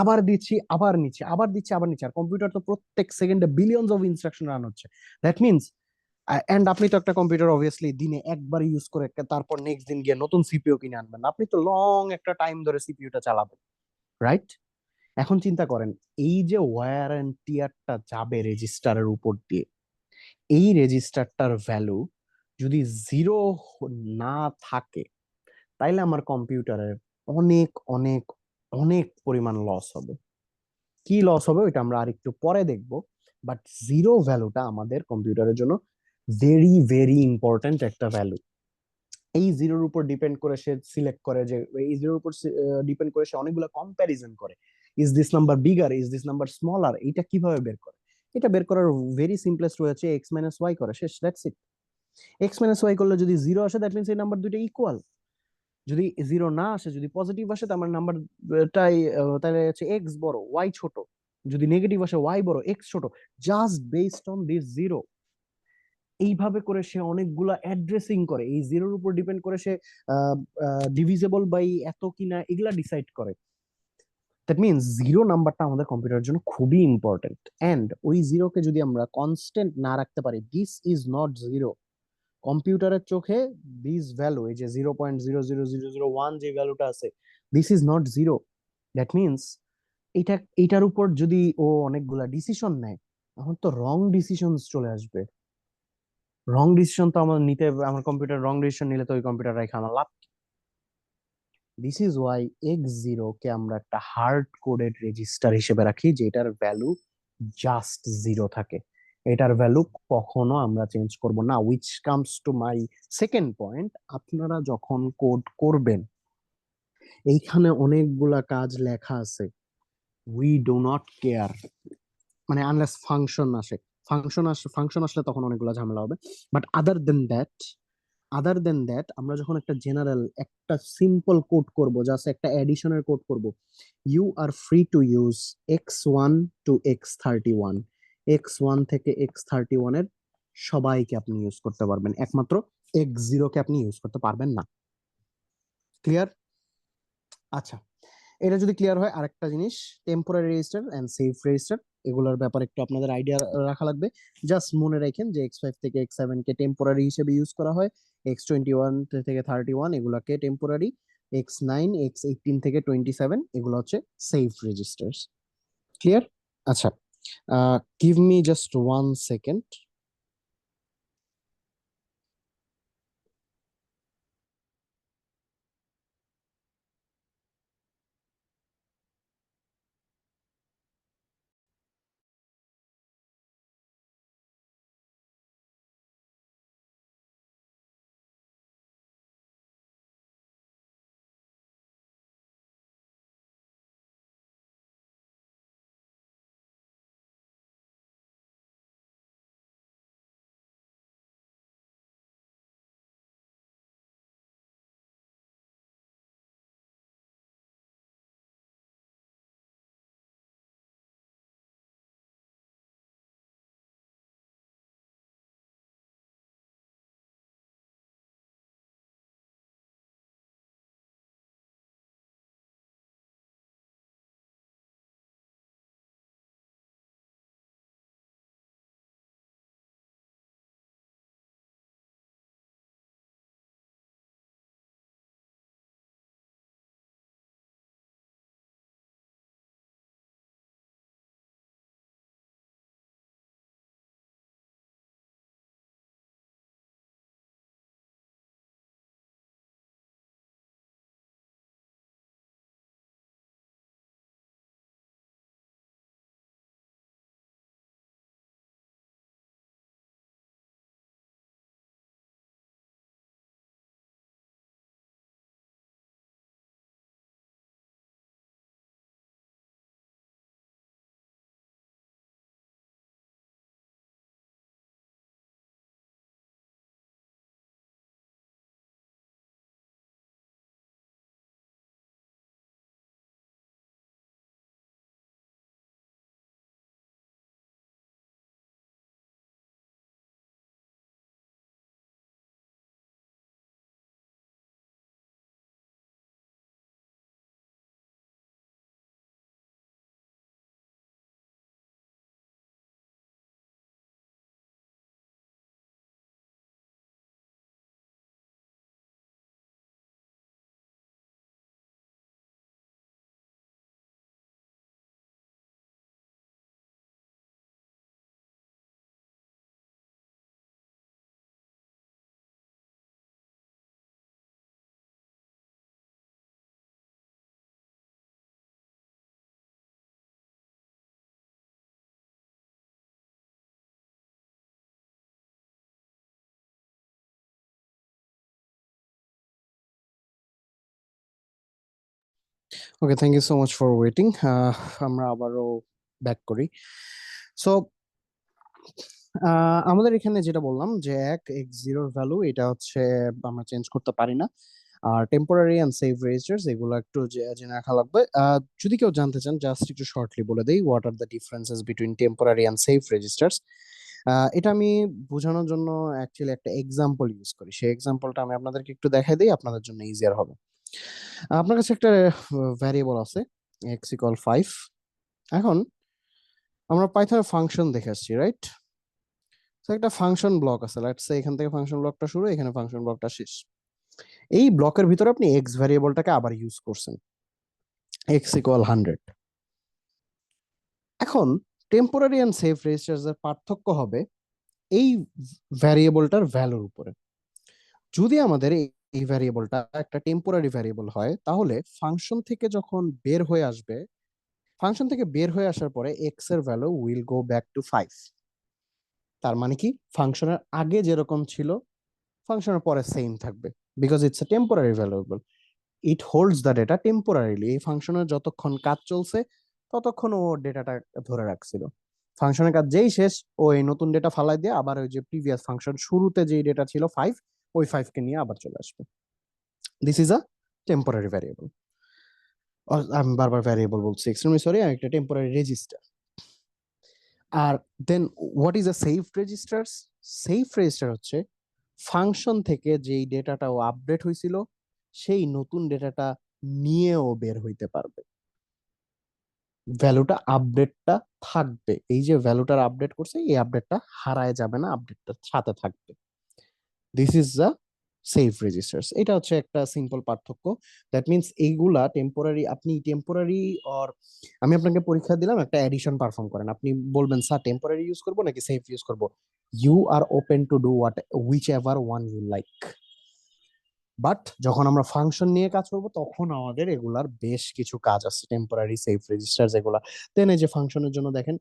আবার দিচ্ছি, আবার নিচ্ছি, আবার দিচ্ছি, আবার নিচ্ছি। আর কম্পিউটার তো প্রত্যেক সেকেন্ডে বিলিয়নস অফ ইনস্ট্রাকশন রান হচ্ছে। দ্যাট মিনস, এন্ড আপনি তো একটা কম্পিউটার অবভিয়াসলি দিনে একবার ইউজ করে তারপর নেক্সট দিন গিয়ে নতুন সিপিইউ কিনে আনবেন না, আপনি তো লং একটা টাইম ধরে সিপিইউটা চালাবেন, রাইট? এখন চিন্তা করেন, এই যে ওয়্যার এন্ড টিয়ারটা যাবে রেজিস্টারের উপর দিয়ে, এই রেজিস্টারটার ভ্যালু যদি জিরো না থাকে, তাইলে আমার কম্পিউটারের অনেক অনেক অনেক পরিমাণ লস হবে। কি লস হবে ওইটা আমরা আরেকটু পরে দেখব, বাট জিরো ভ্যালুটা আমাদের কম্পিউটারের জন্য ভেরি ভেরি ইম্পর্ট্যান্ট একটা ভ্যালু। এই জিরোর উপর ডিপেন্ড করে সে সিলেক্ট করে, যে এই জিরোর উপর ডিপেন্ড করে সে অনেকগুলো কম্প্যারিজন করে, is this number bigger, is this number smaller. এটা কিভাবে বের করে? এটা বের করার ভেরি সিম্পলেস্ট ওয়ে হচ্ছে এক্স মাইনাস ওয়াই করে, শেষ, that's it. X minus Y করলে যদি জিরো আসে, দ্যাট মিনস এই নাম্বার দুটো ইকুয়াল। যদি জিরো না আসে, যদি পজিটিভ আসে, তার মানে নাম্বারটাই, তাহলে হচ্ছে এক্স বড় ওয়াই ছোট। যদি নেগেটিভ আসে, ওয়াই বড় এক্স ছোট, just based on this zero. এইভাবে করে সে অনেকগুলা অ্যাড্রেসিং করে, এই জিরোর উপর ডিপেন্ড করে সে ডিভিজেবল বাই এত কিনা এগুলা ডিসাইড করে। দ্যাট মিনস জিরো নাম্বারটা আমাদের কম্পিউটারের জন্য খুবই ইম্পর্টেন্ট। এন্ড ওই জিরোকে যদি আমরা কনস্ট্যান্ট না রাখতে পারি, দিস ইজ নট জিরো। কম্পিউটারের চোখে দিস ভ্যালু, এই যে 0.00001 যে ভ্যালুটা আছে, this is not zero. That means এটার উপর যদি ও অনেকগুলা ডিসিশন নেয়, তখন তো রং ডিসিশন চলে আসবে। রং ডিসিশন তো আমার নিতে, আমার কম্পিউটার রং ডিসিশন নিলে তো ওই কম্পিউটার রেখে আমার লাভ। This is why x zero কে আমরা একটা হার্ড কোডেড রেজিস্টার হিসেবে রাখি, যেটার ভ্যালু জাস্ট জিরো থাকে। এটার ভ্যালু কখনো আমরা চেঞ্জ করব না। Which comes to my second point, আপনারা যখন কোড করবেন, এইখানে অনেকগুলা কাজ লেখা আছে, উই ডু নট কেয়ার, মানে আনলেস ফাংশন আসলে তখন অনেকগুলা ঝামেলা হবে। বাট আদার দেন দ্যাট আমরা যখন একটা জেনারেল একটা সিম্পল কোড করব, জাস্ট একটা এডিশনের কোড করব, you are free to use x1 to x31, x1 থেকে x31 এর সবাইকে আপনি ইউজ করতে পারবেন, একমাত্র x0 কে আপনি ইউজ করতে পারবেন না। ক্লিয়ার? আচ্ছা, এটা যদি ক্লিয়ার হয়, আরেকটা জিনিস, temporary register and save register, এগুলোর ব্যাপারে একটু আপনাদের আইডিয়া রাখা লাগবে। জাস্ট মনে রাখেন যে x5 থেকে x7 কে টেম্পোরারি হিসেবে ইউজ করা হয়, x21 থেকে 31 এগুলাকে টেম্পোরারি, x9 x18 থেকে 27 এগুলো হচ্ছে সেভ রেজিস্টার্স। ক্লিয়ার? আচ্ছা, give me just 1 second. Okay, thank you so much for waiting. আমরা আবারও ব্যাক করি। সো আমাদের এখানে যেটা বললাম যে এক্স জিরোর ভ্যালু এটা হচ্ছে আমরা চেঞ্জ করতে পারি না। আর টেম্পোরারি অ্যান্ড সেভ রেজিস্টার্স এগুলো একটু জেনে রাখা লাগবে। যদি কেউ জানতে চান জাস্ট একটু শর্টলি বলে দেই what are the differences between temporary and save registers. এটা আমি বোঝানোর জন্য অ্যাকচুয়ালি একটা এক্সাম্পল ইউজ করি, সেই এক্সাম্পলটা আমি আপনাদেরকে একটু দেখাই দিই, আপনাদের জন্য ইজিয়ার হবে। আপনার কাছে একটা ভ্যারিয়েবল আছে এক্স ইকুয়াল 5। এখন আমরা পাইথনের ফাংশন দেখে আসছি, রাইট? তো একটা ফাংশন ব্লক আছে, লেটস সে এখান থেকে ফাংশন ব্লকটা শুরু, এখানে ফাংশন ব্লকটা শেষ। এই ব্লকের ভিতরে আপনি এক্স ভ্যারিয়েবলটাকে আবার ইউজ করছেন, এক্স ইকুয়াল 100। এখন টেম্পোরারি এন্ড সেভ রেজিস্টার্স এর পার্থক্য হবে এই ভ্যারিয়েবলটার ভ্যালুর উপরে। যদি আমাদের এই ভ্যারিয়েবলটা একটা টেম্পোরারি ভ্যারিয়েবল হয়, তাহলে ফাংশন থেকে যখন বের হয়ে আসবে, ফাংশন থেকে বের হয়ে আসার পরে এক্স এর value will go back to 5। তার মানে কি ফাংশনের আগে যেরকম ছিল ফাংশনের পরে সেম থাকবে, because it's a temporary variable. It holds the data temporarily. এই ফাংশনের যতক্ষণ কাজ চলছে ততক্ষণ ও ডেটাটা ধরে রাখছিল। ফাংশনের কাজ যেই শেষ ও এই নতুন ডেটা ফালাই দিয়ে আবার ওই যে প্রিভিয়াস ফাংশন শুরুতে যেই ডেটা ছিল 5, ওই 5 কে নিয়ে আবার চলে আসবে। This is a temporary variable. আমি বারবার ভ্যারিয়েবল বলছি, এক্সট্রিমলি সরি, একটা টেম্পোরারি রেজিস্টার। আর then what is a save registers? Save register হচ্ছে ফাংশন থেকে যেই ডেটাটা ও আপডেট হয়েছিল সেই নতুন ডেটাটা নিয়েও বের হইতে পারবে। ভ্যালুটা আপডেটটা থাকবে, এই যে ভ্যালুটার আপডেট করছে এই আপডেটটা হারায় যাবে না, আপডেটটা সাথে থাকবে। This is the save registers. এটা হচ্ছে একটা সিম্পল পার্থক্য। দ্যাট মিনস এইগুলা টেম্পোরারি, আপনি টেম্পোরারি অর আমি আপনাকে পরীক্ষা দিলাম একটা এডিশন পারফর্ম করেন, আপনি বলবেন স্যার টেম্পোরারি ইউজ করবো নাকি সেভ ইউজ করবো। You are open to do what whichever one you like. But যখন আমরা ফাংশন নিয়ে কাজ করব তখন আমাদের এগুলার বেশ কিছু কাজ আছে, টেম্পোরারি সেভ রেজিস্টার্স এগুলা। দেন এই যে ফাংশনের জন্য দেখেন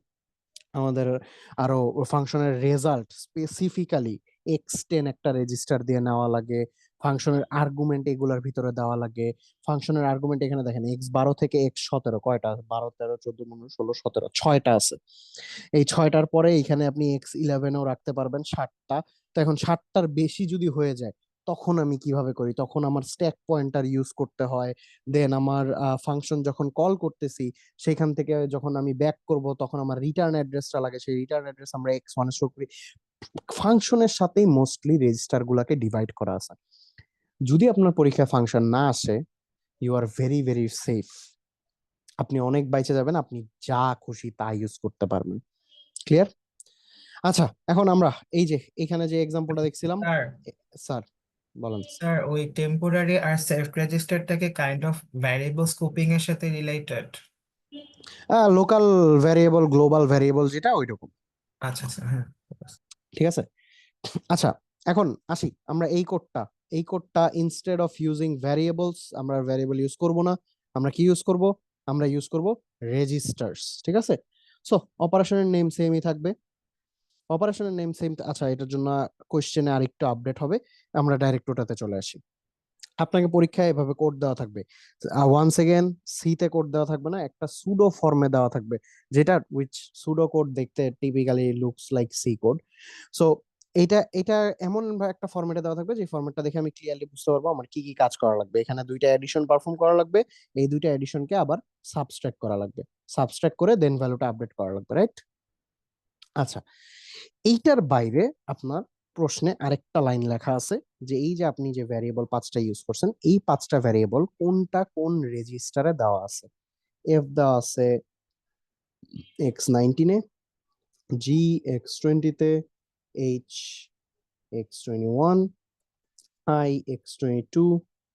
আমাদের আরো ফাংশনের রেজাল্ট স্পেসিফিক্যালি x10 একটা রেজিস্টার দিয়ে নেওয়া লাগে, ফাংশনের আর্গুমেন্ট এগুলার ভিতরে দেওয়া লাগে। ফাংশনের আর্গুমেন্ট এখানে দেখেন x12 থেকে x17 কয়টা, 12 13 14 15 16 17 6টা আছে। এই 6টার পরে এখানে আপনি x11ও রাখতে পারবেন 7টা। তো এখন 7টার বেশি যদি হয়ে যায় তখন আমি কিভাবে করি, তখন আমার স্ট্যাক পয়েন্টার ইউজ করতে হয়। দেন আমার ফাংশন যখন কল করতেছি সেখান থেকে যখন আমি ব্যাক করব তখন আমার রিটার্ন অ্যাড্রেসটা লাগে, সেই রিটার্ন অ্যাড্রেস আমরা x1 স্টোর করি। ফাংশনের সাথেই মোস্টলি রেজিস্টার গুলাকে ডিভাইড করা আছে। যদি আপনার পরীক্ষায় ফাংশন না আসে, you are very very safe, আপনি অনেক বাইচে যাবেন, আপনি যা খুশি তা ইউজ করতে পারবেন। ক্লিয়ার? আচ্ছা, এখন আমরা এই যে এখানে যে এক্সাম্পলটা দেখছিলাম, স্যার স্যার বলেন। স্যার ওই টেম্পোরারি আর সেলফ রেজিস্টারটাকে কাইন্ড অফ ভ্যারিয়েবল স্কোপিং এর সাথে related. Local variable global variable যেটা ওইরকম, আচ্ছা আচ্ছা হ্যাঁ। ঠিক আছে? আচ্ছা, এখন আসি আমরা এই কোডটা ইনস্টেড অফ ইউজিং ভ্যারিয়েবলস আমরা ভ্যারিয়েবল ইউজ করব না, আমরা কি ইউজ করব, আমরা ইউজ করব রেজিস্টার্স। ঠিক আছে? সো অপারেশনের নেম সেমই থাকবে, অপারেশনের নেম সেম। আচ্ছা, এটার জন্য কোশ্চেনে আরেকটু আপডেট হবে, আমরা ডাইরেক্ট ওটাতে চলে আসি। আপনাকে পরীক্ষায় এভাবে কোড দেওয়া থাকবে, ওয়ান্স এগেন সি তে কোড দেওয়া থাকবে না, একটা সুডো ফর্মে দেওয়া থাকবে, যেটা উইচ সুডো কোড দেখতে typically looks like C code. So এটা এটা এমন একটা ফরম্যাটে দেওয়া থাকবে যে ফরম্যাটটা দেখে আমি ক্লিয়ারলি বুঝতে পারবো আমার কি কি কাজ করা লাগবে। এখানে দুইটা এডিশন পারফর্ম করা লাগবে, এই দুইটা এডিশনকে আবার সাবস্ট্রাক্ট করা লাগবে, সাবস্ট্রাক্ট করে দেন ভ্যালুটা আপডেট করা লাগবে, রাইট? আচ্ছা, এইটার বাইরে আপনার প্রশ্নে আরেকটা লাইন লেখা আছে যে এই যে আপনি যে ভ্যারিয়েবল 5টা ইউজ করছেন এই 5টা ভ্যারিয়েবল কোনটা কোন রেজিস্টারে দেওয়া আছে। এফ দেওয়া আছে x19 এ, জি x20 তে, H x21, I x22,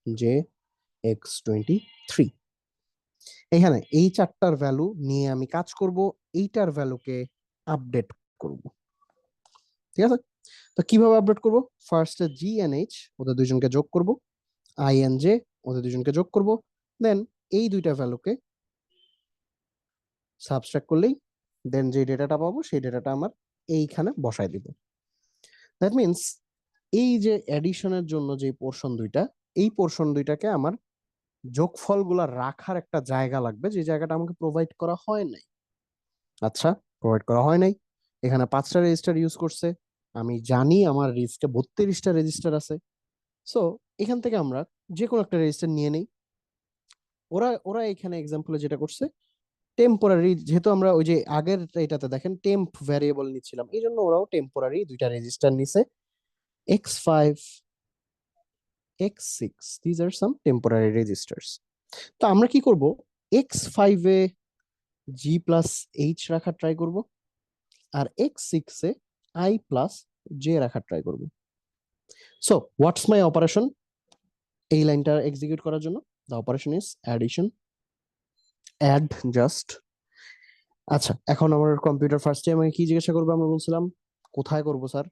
J x23। এখানে এই 4টার ভ্যালু নিয়ে আমি কাজ করব, এইটার ভ্যালুকে আপডেট করব। ঠিক আছে? তো কিভাবে আপডেট করব? ফার্স্টে জি এন্ড এইচ ওদের দুইজনকে যোগ করব, আই এন্ড জে ওদের দুইজনকে যোগ করব, দেন এই দুইটা ভ্যালুকে সাবট্রাক্ট করলেই দেন যে ডেটাটা পাবো সেই ডেটাটা আমার এইখানে বসাই দিব। দ্যাট মিন্স এই যে অ্যাডিশনের জন্য যে পোর্শন দুইটা, এই পোর্শন দুইটাকে আমার যোগফলগুলা রাখার একটা জায়গা লাগবে, যে জায়গাটা আমাকে প্রোভাইড করা হয় নাই। আচ্ছা, প্রোভাইড করা হয় নাই। এখানে 5টা রেজিস্টার ইউজ করছে, আমি জানি আমার রিস্টে 32টা রেজিস্টার আছে। সো এখান থেকে আমরা যে কোনো একটা রেজিস্টার নিয়ে নেই। ওরা ওরা এখানে এক্সাম্পলে যেটা করছে, টেম্পোরারি, যেহেতু আমরা ওই যে আগের এটাতে দেখেন টেম্প ভ্যারিয়েবল নিচ্ছিলাম, এই জন্য ওরাও টেম্পোরারি 2টা রেজিস্টার নিছে, x5 x6, these are some temporary registers. তো আমরা কি করব, x5 এ g প্লাস h রাখার ট্রাই করব, আর x6 এ i প্লাস j রাখার ট্রাই করব। সো হোয়াটস মাই অপারেশন, এই লাইনটা এক্সিকিউট করার জন্য the operation is addition, add just. আচ্ছা, এখন আমার কম্পিউটার ফার্স্টে আমাকে কি জিজ্ঞাসা করবে, আমরা বলছিলাম কোথায় করব স্যার?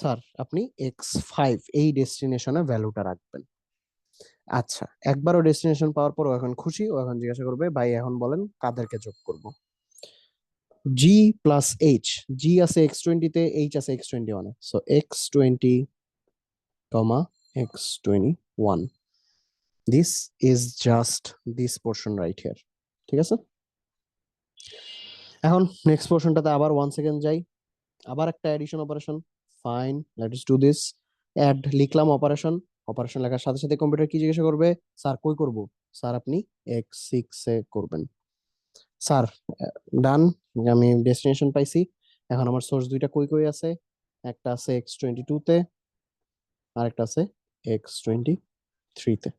স্যার আপনি x5 এই ডেস্টিনেশনে ভ্যালুটা রাখবেন। আচ্ছা, একবারও ডেস্টিনেশন পাওয়ার পর ও এখন খুশি, ও এখন জিজ্ঞাসা করবে ভাই এখন বলেন কাদেরকে যোগ করব। g প্লাস h, g আছে x20 তে, h আছে x21 A, so x20 comma x21, this is just this portion right here, ঠিক আছে? এখন নেক্সট পোর্শনটাতে আবার 1 সেকেন্ড যাই, আবার একটা addition operation, fine, let's do this. Add লিখলাম অপারেশন, অপারেশন লেখার সাথে সাথে কম্পিউটার কি জিজ্ঞাসা করবে, স্যার কই করব? স্যার আপনি x6 এ করবেন। স্যার ডান, আমি ডেস্টিনেশন পাইছি। এখন আমার সোর্স দুইটা কই কই আছে, একটা আছে x22 তে, আর একটা আছে x23 তে।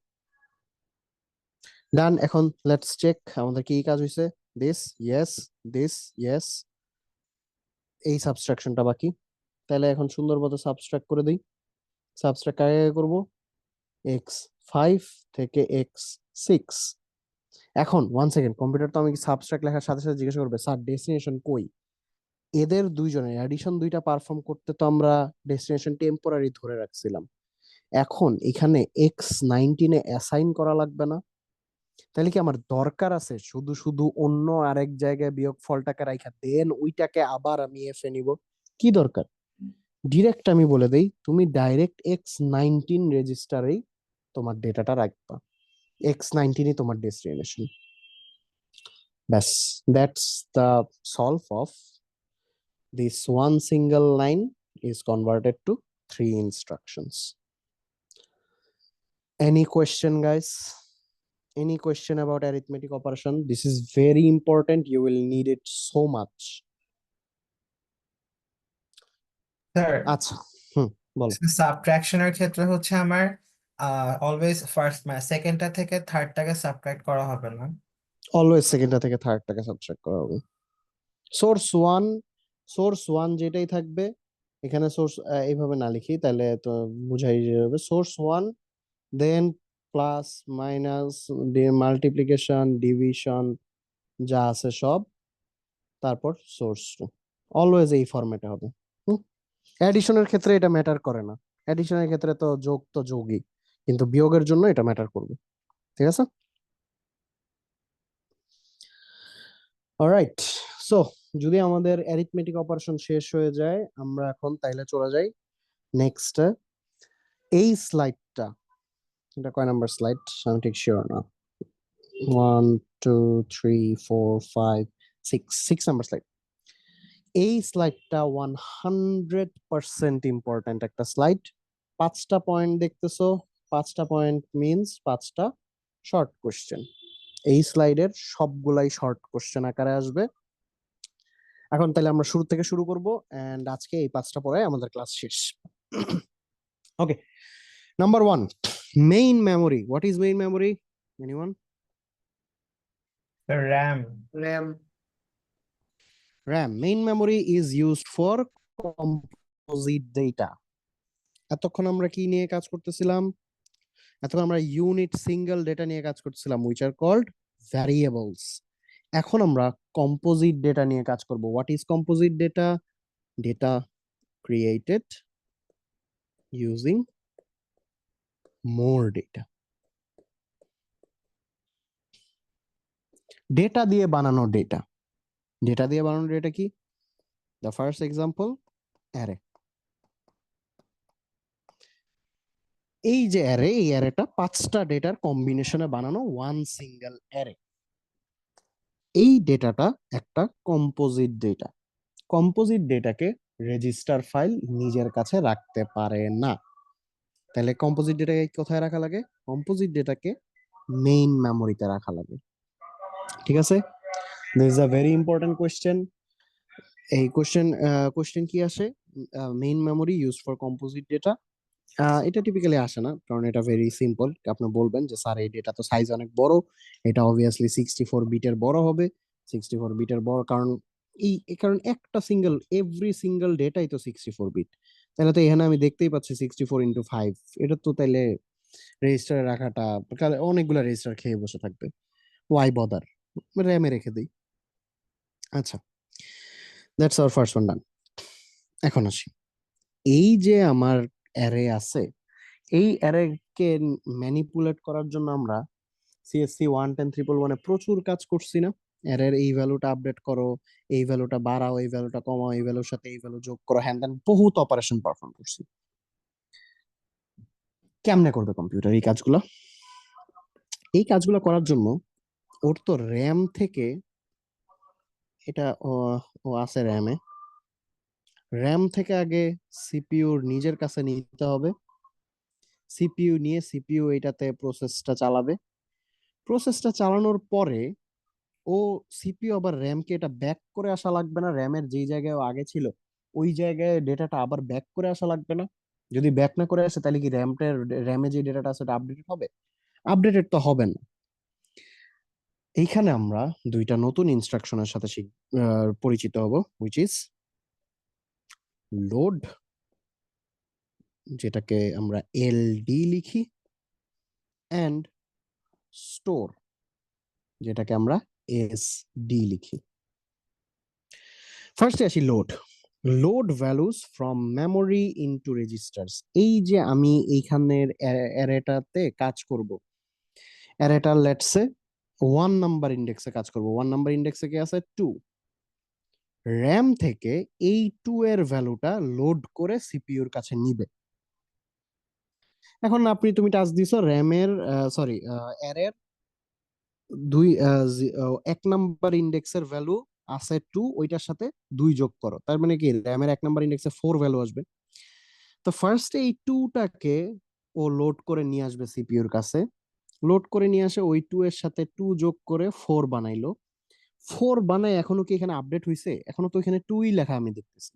ডান, এখন লেটস চেক আমাদের কি কাজ হইছে। দিস ইয়েস, দিস ইয়েস, এই সাবট্রাকশনটা বাকি। তাহলে এখন সুন্দর মতো সাবট্রাক্ট করে দিই। সাবট্রাক্ট আগে করব x5 থেকে x6। এখন 1 সেকেন্ড, কম্পিউটার তো আমি সাবট্রাক্ট লেখার সাথে সাথে জিজ্ঞাসা করবে স্যার ডেস্টিনেশন কই? এদের দুইজনের অ্যাডিশন দুইটা পারফর্ম করতে তো আমরা ডেস্টিনেশন টেম্পোরারি ধরে রাখছিলাম। এখন এখানে x19 এ অ্যাসাইন করা লাগবে না? তাহলে কি আমার দরকার আছে শুধু শুধু অন্য আরেক জায়গায় বিয়োগ ফলটাকে রাখা, দেন ওইটাকে আবার আমি এফ এ নিব? কি দরকার? ডিরেক্ট আমি বলে দেই, তুমি ডাইরেক্ট x19 রেজিস্টারেই তোমার ডেটাটা রাখবা, x19 ই তোমার ডেস্টিনেশন। ব্যাস, that's the solve of this one single line is converted to 3 instructions. Any question, guys? Any question about arithmetic operation? This is very important, you will need it so much. Sir আচ্ছা, বলো। সাবট্রাকশনের ক্ষেত্রে হচ্ছে আমার always first মানে সেকেন্ডটা থেকে থার্ডটাকে subtract করা হবে না? অলওয়েজ সেকেন্ডটা থেকে থার্ডটাকে সাবট্রাক্ট করা হবে। সোর্স ওয়ান যেটাই থাকবে, এখানে সোর্স এইভাবে না লিখি তাহলে তো বুঝাই যাবে। সোর্স 1, দেন প্লাস মাইনাস মাল্টিপ্লিকেশন ডিভিশন যা আছে সব, তারপর সোর্স 2, অলওয়েজ এই ফরম্যাটে হবে। অ্যাডিশনের ক্ষেত্রে এটা ম্যাটার করে না, অ্যাডিশনের ক্ষেত্রে তো যোগই, কিন্তু বিয়োগের জন্য এটা ম্যাটার করবে, ঠিক আছে? অলরাইট, সো যদি আমাদের অ্যারিথমেটিক অপারেশন শেষ হয়ে যায়, আমরা এখন তাইলে চলে যাই নেক্সট। এই স্লাইডটা, এটা কয় নাম্বার স্লাইড আমি ঠিক শিওর না, 1 2 3 4 5 6 নাম্বার স্লাইড। এই স্লাইডটা 100% ইম্পর্ট্যান্ট একটা স্লাইড। 5টা পয়েন্ট দেখতেছো, 5টা পয়েন্ট মিনস 5টা শর্ট কোশ্চেন। এই স্লাইডের সবগুলাই শর্ট কোশ্চেন আকারে আসবে। এখন তাহলে আমরা শুরু থেকে শুরু করব, এন্ড আজকে এই 5টা পরে আমাদের ক্লাস শেষ। Okay, number 1, main memory. What is main memory? Anyone? RAM. RAM. RAM. Main memory is used for composite data. এতক্ষণ আমরা কি নিয়ে কাজ করতেছিলাম? এতক্ষণ আমরা ইউনিট সিঙ্গেল ডেটা নিয়ে কাজ করতেছিলাম, which are called variables. এখন আমরা কম্পোজিট ডেটা নিয়ে কাজ করব। What is composite data? Data created using more data. Data দিয়ে বানানো ডেটা। ডেটা দিয়ে বানানো ডেটা কি? The first example, array. এই যে অ্যারে, এই অ্যারেটা 5টা ডেটার কম্বিনেশনে বানানো ওয়ান সিঙ্গেল অ্যারে। এই ডেটাটা একটা কম্পোজিট ডেটা। কম্পোজিট ডেটাকে রেজিস্টার ফাইল নিজের কাছে রাখতে পারে না। তাহলে কম্পোজিট ডেটাকে কোথায় রাখা লাগে? কম্পোজিট ডেটাকে মেইন মেমোরিতে রাখা লাগে। ঠিক আছে, this is a very important question. এই কোয়েশ্চেন কি আসে? Main memory use for composite data. এটা টিপিক্যালি আসে না, কারণ এটা ভেরি সিম্পল। আপনি বলবেন যে স্যার এই ডেটা তো সাইজ অনেক বড়, এটা অবভিয়াসলি 64 বিটের বড় হবে। 64 বিটের বড় কারণ কারণ একটা সিঙ্গেল এভরি সিঙ্গেল ডেটাই তো 64 বিট। তাহলে তো এখানে আমি দেখতেই পাচ্ছি 64x5, এটা তো তাহলে রেজিস্টারে রাখাটা অনেকগুলো রেজিস্টার খেয়ে বসে থাকবে। ওয়াই বদার, র্যামে রেখে দিই। আচ্ছা, দ্যাটস আওয়ার ফার্স্ট ওয়ান ডান। এখন আসি, এই যে আমার অ্যারে আছে, এই অ্যারেকে ম্যানিপুলেট করার জন্য আমরা সিএসসি 1.10.111 প্রচুর কাজ করছি না? অ্যারের এই ভ্যালুটা আপডেট করো, এই ভ্যালুটা বাড়াও, এই ভ্যালুটা কমাও, এই ভ্যালুর সাথে এই ভ্যালু যোগ করো, হ্যান ত্যান বহুত অপারেশন পারফর্ম করছি। কেমনে করবে কম্পিউটার এই কাজগুলো? এই কাজগুলো করার জন্য ওর তো র্যাম থেকে এটা ও আছে র্যামে, র্যাম থেকে আগে সিপিইউর নিজের কাছে নিতে হবে। সিপিইউ নিয়ে সিপিইউ এটাতে প্রসেসটা চালাবে। প্রসেসটা চালানোর পরে ও সিপিইউ আবার র্যামকে এটা ব্যাক করে আসা লাগবে না? র্যামের যেই জায়গায় ও আগে ছিল ওই জায়গায় ডেটাটা আবার ব্যাক করে আসা লাগবে না? যদি ব্যাক না করে আসে তাহলে কি র্যামে যে ডেটাটা আছে ওটা আপডেটেড হবে? আপডেটেড তো হবে না। এইখানে আমরা দুইটা নতুন ইনস্ট্রাকশনের সাথে পরিচিত হব, হুইচ ইজ লোড, যেটাকে আমরা এলডি লিখি, অ্যান্ড স্টোর, যেটাকে আমরা এসডি লিখি। ফার্স্টে আসি load. Load values from memory into registers. এই যে আমি এইখানের অ্যারেটাতে কাজ করব, অ্যারেটার লেটসে 1 নাম্বার ইন্ডেক্সে কাজ করব। 1 নাম্বার ইন্ডেক্সে কি আছে? 2। র্যাম থেকে এই 2 এর ভ্যালুটা লোড করে সিপিইউর কাছে নিবে। এখন তুমি টাচ দিছো র্যামের, সরি, অ্যারের 1 নাম্বার ইন্ডেক্সের ভ্যালু আছে 2, ওইটার সাথে 2 যোগ করো, তার মানে কি র্যামের 1 নাম্বার ইন্ডেক্সে 4 ভ্যালু আসবে। তো ফার্স্টে এই 2টাকে ও লোড করে নিয়ে আসবে সিপিইউর কাছে। লোড করে নিয়ে আসে, ওই 2 এর সাথে 2 যোগ করে 4 বানাইলো। 4 বানায় এখনো কি এখানে আপডেট হইছে? এখনো তো এখানে 2ই লেখা আমি দেখতেছি।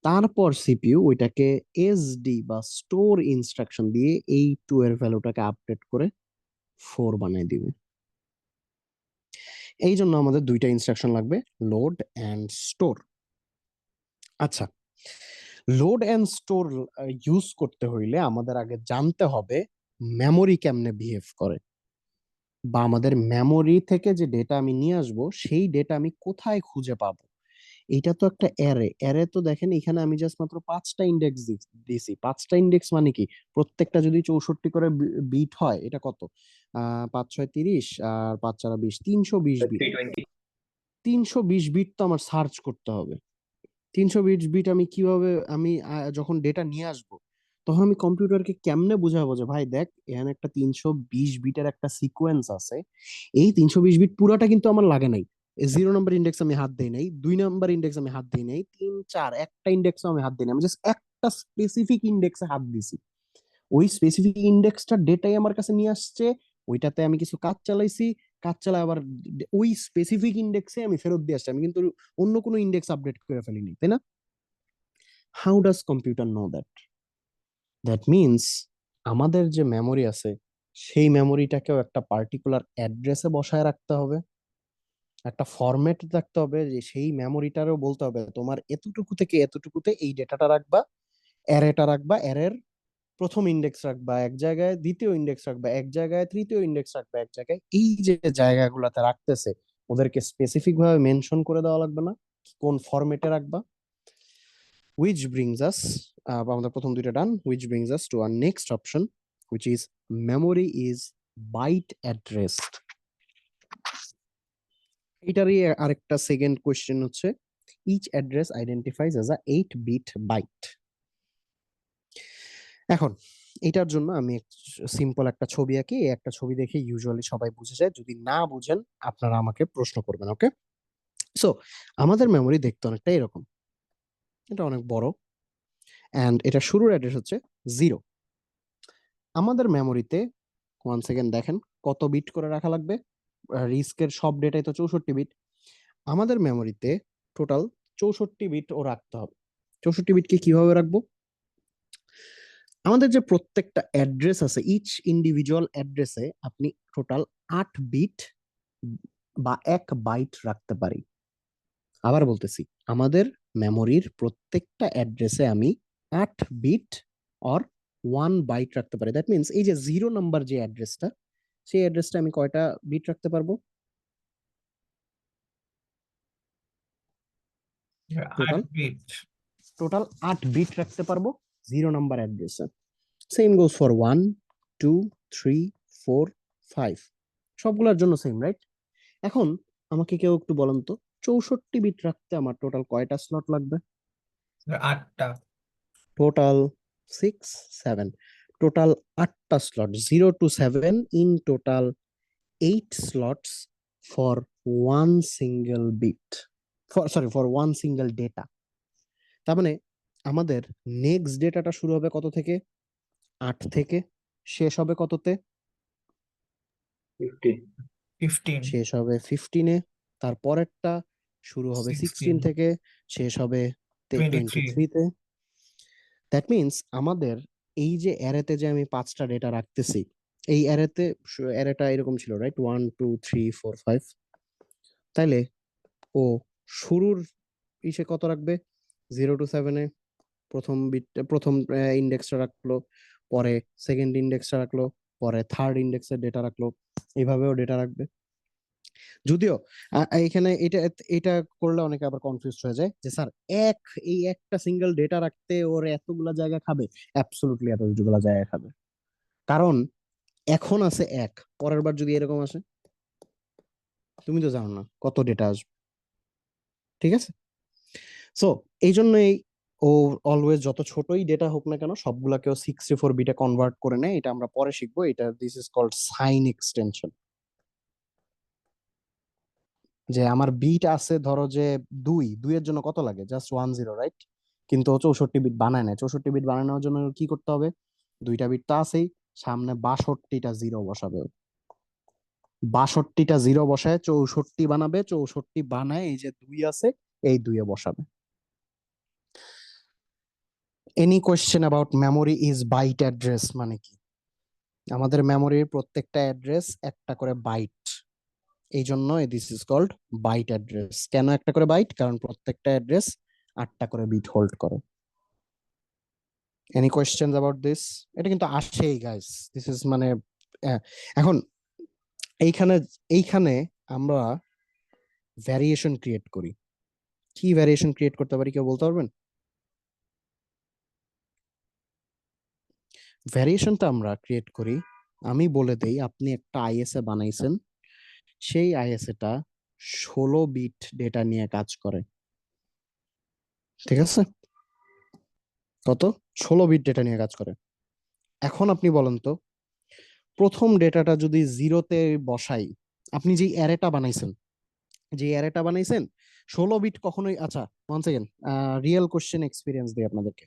তারপর সিপিইউ ওইটাকে এসডি বা স্টোর ইনস্ট্রাকশন দিয়ে এই 2 এর ভ্যালুটাকে আপডেট করে 4 বানাই দিবে। এই জন্য আমাদের দুইটা ইনস্ট্রাকশন লাগবে, লোড এন্ড স্টোর। আচ্ছা, লোড এন্ড স্টোর ইউজ করতে হইলে আমাদের আগে জানতে হবে মেমোরি কেমনে বিহেভ করে, বা আমাদের মেমোরি থেকে যে ডেটা আমি নিয়ে আসবো সেই ডেটা আমি কোথায় খুঁজে পাবো। এটা তো একটা অ্যারে। অ্যারে তো দেখেন এখানে আমি জাস্ট মাত্র 5টা ইন্ডেক্স দিছি। 5টা ইন্ডেক্স মানে কি? প্রত্যেকটা যদি 64 করে বিট হয়, এটা কত? 5 6 30 আর 5 4 20, 320 বিট। 320। 320 বিট তো আমার সার্চ করতে হবে। 320 বিট আমি কিভাবে, আমি যখন ডেটা নিয়ে আসবো তখন আমি কম্পিউটারকে কেমনে বুঝাবো যে ভাই দেখ এখানে একটা 320 বিটের একটা সিকোয়েন্স আছে, এই 320 বিট পুরাটা কিন্তু আমার লাগে নাই। 0 নাম্বার ইন্ডেক্স আমি হাত দেই নাই, 2 নাম্বার ইন্ডেক্স আমি হাত দেই নাই, 3 4 একটা ইন্ডেক্সও আমি হাত দেই নাই, আমি জাস্ট একটা স্পেসিফিক ইন্ডেক্সে হাত দিছি। ওই স্পেসিফিক ইন্ডেক্সটা ডেটাই আমার কাছে নিয়ে আসছে, ওইটাতে আমি কিছু কাজ চালাইছি, কাজ চালায় আবার ওই স্পেসিফিক ইন্ডেক্সে আমি ফেরত দিয়ে আসছি। আমি কিন্তু অন্য কোনো ইন্ডেক্স আপডেট করে ফেলিনি, তাই না? How does computer know that? That means আমাদের যে মেমোরি আছে সেই মেমোরিটাকেও একটা পার্টিকুলার অ্যাড্রেসে বসায় রাখতে হবে, একটা ফরম্যাট রাখতে হবে, যে সেই মেমোরিটারও বলতে হবে তোমার এতটুকু থেকে এতটুকুতে এই ডেটাটা রাখবা, অ্যারেটা রাখবা, অ্যারের প্রথম ইন্ডেক্স রাখবা এক জায়গায়, দ্বিতীয় ইন্ডেক্স রাখবা এক জায়গায়, তৃতীয় ইন্ডেক্স রাখবা এক জায়গায়। এই যে জায়গাগুলোতে রাখতেছে ওদেরকে স্পেসিফিক ভাবে মেনশন করে দেওয়া লাগবে না কোন ফরম্যাটে রাখবা। which brings us, আমাদের প্রথম দুইটা ডান, which brings us to our next option, which is memory is byte addressed. এটারই আরেকটা সেকেন্ড কোশ্চেন হচ্ছে each address identifies as a 8-bit byte. এখন এটার জন্য আমি সিম্পল একটা ছবি আঁকি, এই একটা ছবি দেখে ইউজুয়ালি সবাই বুঝে যায়। যদি না বুঝেন আপনারা আমাকে প্রশ্ন করবেন, ওকে? সো আমাদের মেমরি দেখতে অনেকটা এরকম, এটা অনেক বড়, অ্যান্ড এটা শুরুর অ্যাড্রেস হচ্ছে 0। আমাদের মেমোরিতে ওয়ান সেকেন্ড দেখেন কত বিট করে রাখা লাগবে। রিস্কের সব ডেটাই তো 64 বিট। আমাদের মেমোরিতে টোটাল 64 বিট ও রাখতে হবে। 64 বিটকে কিভাবে রাখবো? আমাদের যে প্রত্যেকটা অ্যাড্রেস আছে, ইচ ইন্ডিভিজুয়াল অ্যাড্রেসে আপনি টোটাল 8 বিট বা 1 বাইট রাখতে পারি। আবার বলতেছি, আমাদের মেমোরির প্রত্যেকটা অ্যাড্রেসে আমি 8 বিট অর 1 বাইট রাখতে পারি। দ্যাট মিনস এই যে 0 নাম্বার যে অ্যাড্রেসটা, সেই অ্যাড্রেসটা আমি কয়টা বিট রাখতে পারবো? 8 টোটাল বিট। টোটাল 8 বিট রাখতে পারবো 0 নাম্বার অ্যাড্রেসে। সেম গোজ ফর 1, 2, 3, 4, 5, সবগুলোর জন্য সেম, রাইট? এখন আমাকে কেউ একটু বলেন তো, 64 বিট রাখতে আমার টোটাল কয়টা স্লট লাগবে? 8টা। টোটাল 6, 7, টোটাল 8টা slot, 0 to 7 in total 8 slots for one single bit, for one single data। তার মানে আমাদের নেক্সট ডেটাটা শুরু হবে কত থেকে? 8 থেকে। শেষ হবে কততে? 15। 15, শেষ হবে 15-এ। তারপরেরটা শুরু হবে 16 16, থেকে, শেষ হবে 23। 23-তে। দ্যাট মিনস আমাদের এই যে অ্যারেতে যে আমি 5টা ডেটা রাখতেছি, এই অ্যারেটা এরকম ছিল, রাইট? 1, 2, 3, 4, 5। তাইলে ও শুরুর ইসে কত রাখবে? 0 to 7-এ প্রথম ইন্ডেক্সটা রাখলো, পরে সেকেন্ড ইন্ডেক্সটা রাখলো, পরে থার্ড ইন্ডেক্সের ডেটা রাখলো, এইভাবেও ডেটা রাখবে। যদিও এখানে এটা এটা করলে অনেকে আবার কনফিউজ হয়ে যায় যে স্যার এই একটা সিঙ্গেল ডেটা রাখতে ওর এতগুলা জায়গা খাবে? অ্যাবসলিউটলি এতগুলা জায়গা খাবে, কারণ এখন আছে 1, পরের বার যদি এরকম আসে, তুমি তো জানো না কত ডেটা আসবে, ঠিক আছে? সো এই জন্যই ও অলওয়েজ যত ছোটই ডেটা হোক না কেন সবগুলাকেও 64 বিটে কনভার্ট করে নেয়। এটা আমরা পরে শিখবো। এটা this is called sign extension. যে আমার বিট আছে ধরো যে 2 এর জন্য কত লাগে? Just 10, right? কিন্তু ও 64 বিট বানায় না। 64 বিট বানানোর জন্য ওর কি করতে হবে? 2টা বিট তো আছেই, সামনে 62টা জিরো বসাবে ও। 62টা জিরো বসায় 64 বানাবে, 64 বানায় এই যে 2 আছে, এই 2-এ বসাবে। Any question about memory is byte address মানে কি? আমাদের মেমোরির প্রত্যেকটা অ্যাড্রেস একটা করে বাইট, এই জন্য this is called byte address. কেন একটা করে বাইট? কারণ প্রত্যেকটা অ্যাড্রেস 8টা করে বিট হোল্ড করে। Any questions about this? এটা কিন্তু আসেই গাইস, দিস ইজ মানে এখন এইখানে এইখানে আমরা ভ্যারিয়েশন ক্রিয়েট করি। কি ভ্যারিয়েশন ক্রিয়েট করতে পারি কেউ বলতে পারবেন? ভ্যারিয়েশনটা আমরা ক্রিয়েট করি, আমি বলে দেই, আপনি একটা আইএসএ বানাইছেন, সেই আইএসএটা 16 বিট ডেটা নিয়ে কাজ করে, ঠিক আছে? কত? 16 বিট ডেটা নিয়ে কাজ করে। এখন আপনি বলেন তো, প্রথম ডেটাটা যদি 0-তে বসাই, আপনি যে অ্যারেটা বানাইছেন 16 বিট কখনোই, আচ্ছা one second, real question experience দিই আপনাদেরকে।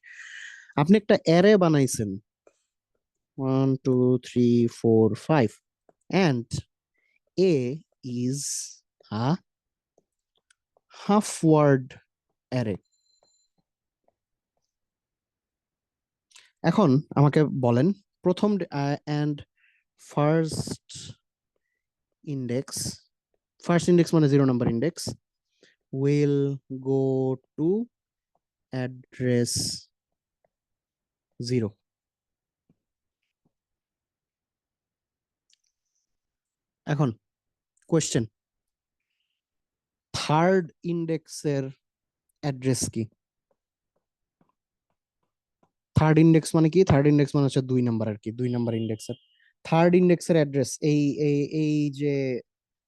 আপনি একটা অ্যারে বানাইছেন 1, 2, 3, 4, 5 and A is a half word array। এখন আমাকে বলেন প্রথম and ফার্স্ট ইন্ডেক্স, মানে 0 number index will go to address 0। এখন কোয়েশ্চেন, থার্ড ইন্ডেক্সের অ্যাড্রেস কি? থার্ড ইন্ডেক্স মানে কি? থার্ড ইন্ডেক্স মানে হচ্ছে 2 নাম্বার আর কি, 2 নাম্বার ইন্ডেক্সের থার্ড ইন্ডেক্সের অ্যাড্রেস। এই এই এই যে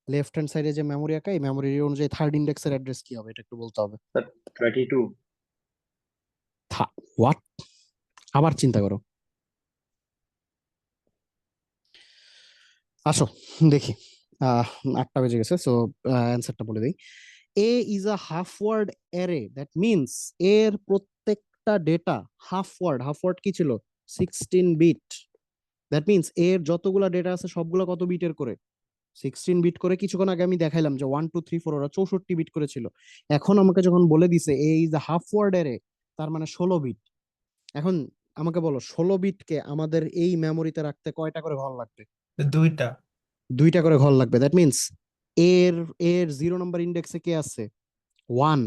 লেফট হ্যান্ড সাইডে যে মেমোরি আঁকা, এই মেমোরি অনুযায়ী থার্ড ইন্ডেক্সের অ্যাড্রেস কি হবে? এটা একটু বলতে হবে। 32। হোয়াট? আবার চিন্তা করো। আসো দেখি। 8টা বেজে গেছে, সো অ্যান্সারটা বলে দিই। A is a half word array, that means এর প্রত্যেকটা data half word. Half word কি ছিল? 16 বিট। দ্যাট মিনস এর যতগুলা ডেটা আছে সবগুলা কত বিটের করে? 16 বিট করে। কিছুক্ষণ আগে আমি দেখাইলাম যে 1 2 3 4 ওরা 64 বিট করেছিল। এখন আমাকে যখন বলে দিছে a is a half word array, তার মানে 16 বিট। এখন আমাকে বলো 16 বিটকে আমাদের এই মেমোরিতে রাখতে কয়টা করে ঘর লাগবে? দুইটা। 2টা করে ঘর লাগবে। দ্যাট মিনস এর এর 0 নম্বর ইন্ডেক্সে কে আছে? 1।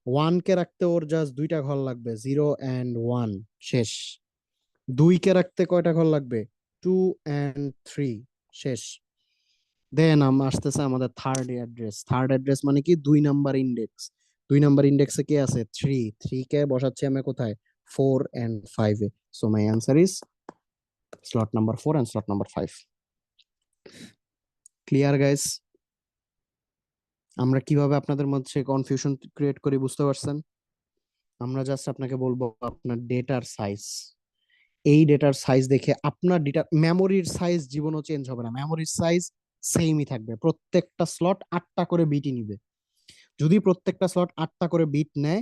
1 কে রাখতে ওর জাস্ট 2টা ঘর লাগবে, 0 and 1। শেষ। 2 কে রাখতে কয়টা ঘর লাগবে? 2 and 3। শেষ। দেন আসতেছে আমাদের থার্ড অ্যাড্রেস। থার্ড অ্যাড্রেস মানে কি? 2 নাম্বার ইন্ডেক্স। 2 নাম্বার ইন্ডেক্সে কে আছে? 3। 3 কে বসাচ্ছি আমি কোথায়? 4 and 5-এ। So my answer is slot number 4 and slot number 5। Clear guys? আমরা কিভাবে আপনাদের মধ্যে কনফিউশন ক্রিয়েট করি বুঝতে পারছেন? আমরা জাস্ট আপনাকে বলবো আপনার ডেটার সাইজ। এই ডেটার সাইজ দেখে আপনার ডেটা মেমোরির সাইজ জীবনও চেঞ্জ হবে না, মেমোরির সাইজ সেমই থাকবে। প্রত্যেকটা স্লট 8টা করে বিটই নিবে। যদি প্রত্যেকটা স্লট 8টা করে বিট নেয়,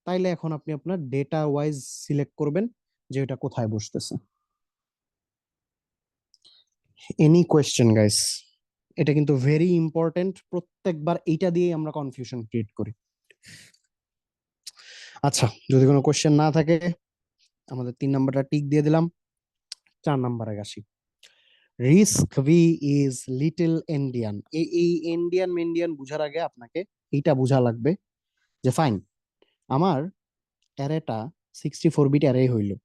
তাইলে এখন আপনি আপনার ডেটা ওয়াইজ সিলেক্ট করবেন যে এটা কোথায় বসতেছে। Any question guys? এটা কিন্তু ভেরি ইম্পর্টেন্ট। প্রত্যেকবার এইটা দিয়ে আমরা কনফিউশন ক্রিয়েট করি। আচ্ছা, যদি কোনো কোয়েশ্চেন না থাকে আমাদের 3 নাম্বারটা টিক দিয়ে দিলাম। 4 নাম্বারে আসি। RISC V is little endian. এই এন্ডিয়ান মেন্ডিয়ান বুঝার আগে আপনাকে এইটা বোঝা লাগবে যে ফাইন, আমার অ্যারেটা 64 বিট অ্যারে হইলো।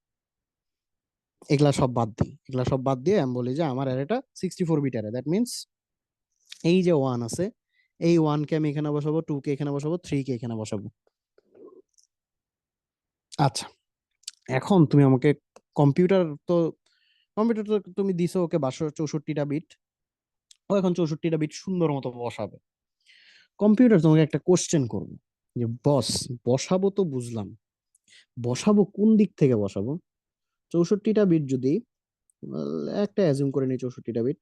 এগুলা সব বাদ দিই, এগুলা সব বাদ দিয়ে আমি বলি যে আমার অ্যারেটা 64 বিট অ্যারে। দ্যাট মিনস এই যে 1 আছে, এই 1 কে আমি এখানে বসাবো, 2 কে এখানে বসাবো, 3 কে এখানে বসাবো। আচ্ছা, এখন তুমি আমাকে কম্পিউটার তো কম্পিউটার তো তুমি দিছো ওকে 64টা বিট, ও এখন 64টা বিট সুন্দর মতো বসাবে। কম্পিউটার তোমাকে একটা কোশ্চেন করবে যে বস, বসাবো তো বুঝলাম, বসাবো কোন দিক থেকে বসাবো? 64টা বিট যদি একটা অ্যাজিউম করে নিই, 64টা বিট।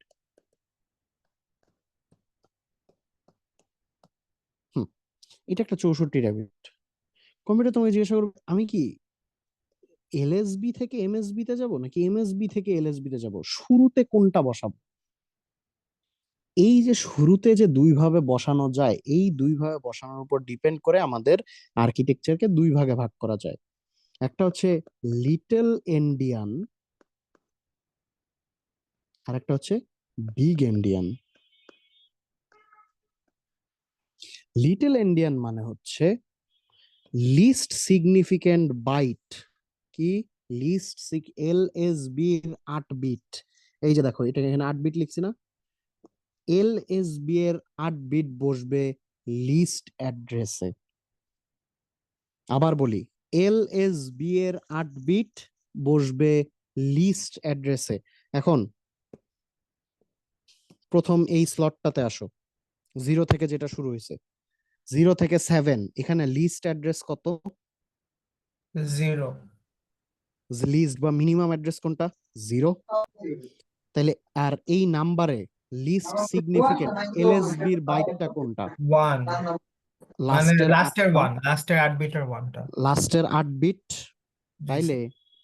হুম, এটা একটা 64টা বিট। কম্পিউটার তোমাকে জিজ্ঞাসা করবে আমি কি এলএসবি থেকে এমএসবি তে যাব নাকি এমএসবি থেকে এলএসবি তে যাব, শুরুতে কোনটা বসাবো? এই যে শুরুতে যে 2 ভাবে বসানো যায়, এই 2 ভাবে বসানোর উপর ডিপেন্ড করে আমাদের আর্কিটেকচারকে 2 ভাগে ভাগ করা যায়। একটা হচ্ছে লিটল এন্ডিয়ান, আর একটা হচ্ছে বিগ এন্ডিয়ান। লিটল এন্ডিয়ান মানে হচ্ছে লিস্ট সিগনিফিকেন্ট বাইট। কি? লিস্ট এলএসবি এর 8 বিট। এই যে দেখো, এটা এখানে 8 বিট লিখছি না? এলএসবি এর 8 বিট বসবে লিস্ট অ্যাড্রেসে। আবার বলি, এলএসবি এর 8 বিট বসবে লিস্ট অ্যাড্রেসে। এখন প্রথম এই স্লটটাতে আসো, 0 থেকে যেটা শুরু হয়েছে, 0 থেকে 7, এখানে লিস্ট অ্যাড্রেস কত? 0। লিস্ট বা মিনিমাম অ্যাড্রেস কোনটা? 0। তাহলে আর এই নাম্বারে লিস্ট সিগনিফিকেন্ট এলএসবির বাইটটা কোনটা? 1 মানে লাস্টের লাস্টের 8টা, 1, লাস্টের 8 বিটের 1টা। লাস্টের 8 বিট। জি তাইলে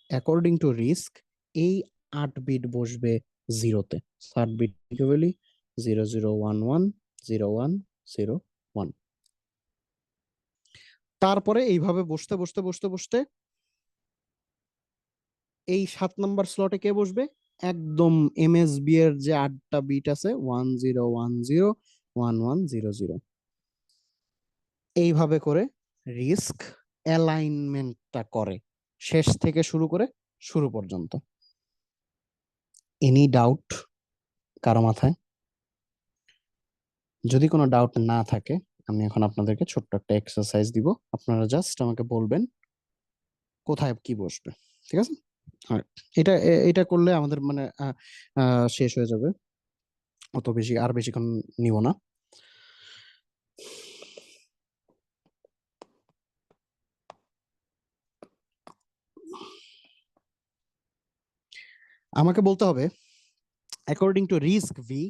অ্যাকর্ডিং টু রিস্ক এই 8 বিট বসবে 0-তে। 8 বিট বলি 0011010101। তারপরে এইভাবে বসতে বসতে বসতে বসতে এই 7 নাম্বার স্লটে কে বসবে? একদম এমএসবি এর যে 8টা বিট আছে, 10101100। এইভাবে করে রিস্ক অ্যালাইনমেন্টটা করে, শেষ থেকে শুরু করে শুরু পর্যন্ত। এনি ডাউট কারো মাথায়? যদি কোনো ডাউট না থাকে, আমি এখন আপনাদেরকে ছোট্ট একটা এক্সারসাইজ দিব। আপনারা জাস্ট আমাকে বলবেন কোথায় কি বসবে। ঠিক আছে? আর এটা করলে আমাদের মানে শেষ হয়ে যাবে, অত বেশি আর বেশিক্ষণ নিব না। আমাকে বলতে হবে অ্যাকর্ডিং টু রিস্ক ভি,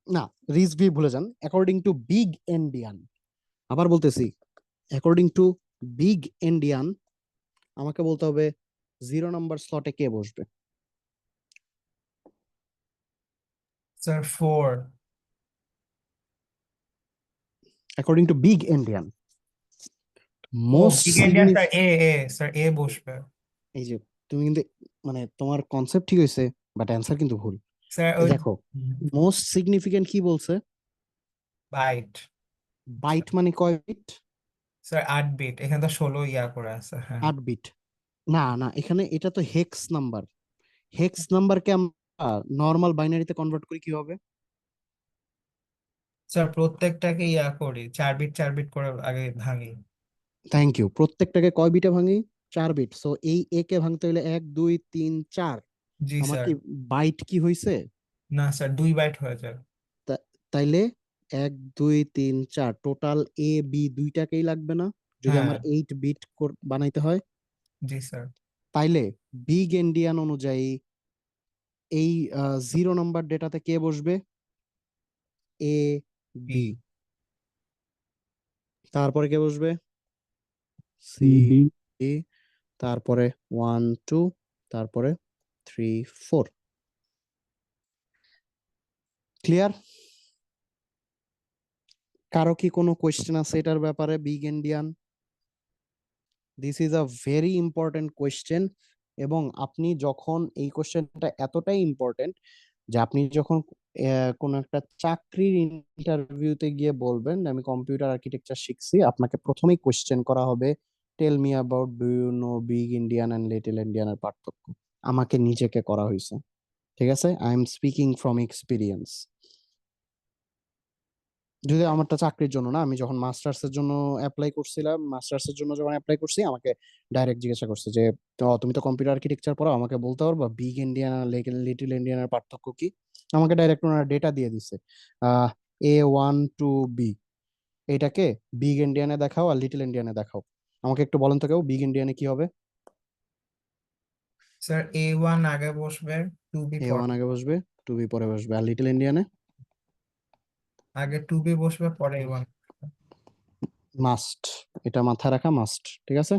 না রিস্ক ভি ভুলে যান, অ্যাকর্ডিং টু বিগ এন্ডিয়ান, আবার বলতেছি অ্যাকর্ডিং টু বিগ এন্ডিয়ান, আমাকে বলতে হবে 0 নাম্বার স্লটে কে বসবে। Sir 4। According to big endian ও most big endian sir sir এ বসবে। এই যে তুমি কিন্তু মানে তোমার কনসেপ্ট ঠিক হয়েছে, বাট অ্যান্সার কিন্তু ভুল। স্যার এই ওই দেখো মোস্ট সিগনিফিকেন্ট কি বলছে, বাইট। বাইট মানে কয় বিট? স্যার 8 বিট, এখানে তো 16 ইয়া করে আছে। হ্যাঁ 8 বিট। না না, এখানে এটা তো হেক্স নাম্বার, হেক্স নাম্বারকে আমরা নর্মাল বাইনারিতে কনভার্ট করি কিভাবে? স্যার প্রত্যেকটাকে ইয়া করি, 4 বিট 4 বিট করে আগে ভাঙি। Thank you. প্রত্যেকটাকে কয় বিটে ভাঙি? 4 বিট। সো এই এ কে ভাঙতে হলে 1 2 3 4। জি আমার স্যার। কি বাইট কি হয়েছে? না স্যার 2 বাইট হয়ে যায়। তাইলে 1 2 3 4 টোটাল এ বি দুইটাকেই লাগবে না যদি হ্যাঁ আমার 8 বিট বানাইতে হয়? জি স্যার। তাইলে বিগ এন্ডিয়ান অনুযায়ী এই 0 নাম্বার ডেটাতে কে বসবে? A B. বি। তারপরে কে বসবে? C B. ডি। তারপরে 1 2, তারপরে 3 4। ক্লিয়ার? কারো কি কোনো কোয়েশ্চেন আছে এটার ব্যাপারে? Big endian, this is a very important question. এবং আপনি যখন এই কোয়েশ্চেনটা এতটাই ইম্পর্টেন্ট যে আপনি যখন কোনো একটা চাকরির ইন্টারভিউতে গিয়ে বলবেন যে আমি কম্পিউটার আর্কিটেকচার শিখছি, আপনাকে প্রথমেই কোয়েশ্চেন করা হবে tell me about do you know big endian and little ইন্ডিয়ানের পার্থক্য। আমাকে নিজেকে করা হয়েছে, ঠিক আছে? I am speaking from experience. যদি আমারটা চাকরির জন্য না, আমি যখন মাস্টার্স এর জন্য অ্যাপ্লাই করছিলাম, মাস্টার্স এর জন্য যখন অ্যাপ্লাই করছি, আমাকে ডাইরেক্ট জিজ্ঞাসা করছে যে তুমি তো কম্পিউটার আর্কিটেকচার পড়ো, আমাকে বলতে পারবা বিগ ইন্ডিয়ান আর লিটল ইন্ডিয়ানের পার্থক্য কি? আমাকে ডাইরেক্ট ওনারা ডেটা দিয়ে দিছে, A1 to B, এটাকে বিগ ইন্ডিয়ানে দেখাও আর লিটল ইন্ডিয়ানে দেখাও। আমাকে একটু বলেন তো কেউ বিগ ইন্ডিয়ানে কি হবে? স্যার A1 আগে বসবে, 2B A1 আগে বসবে, 2B পরে বসবে, আর লিটল ইন্ডিয়ানে আগে 2B বসবে পরে A1। মাস্ট, এটা মাথায় রাখা মাস্ট, ঠিক আছে?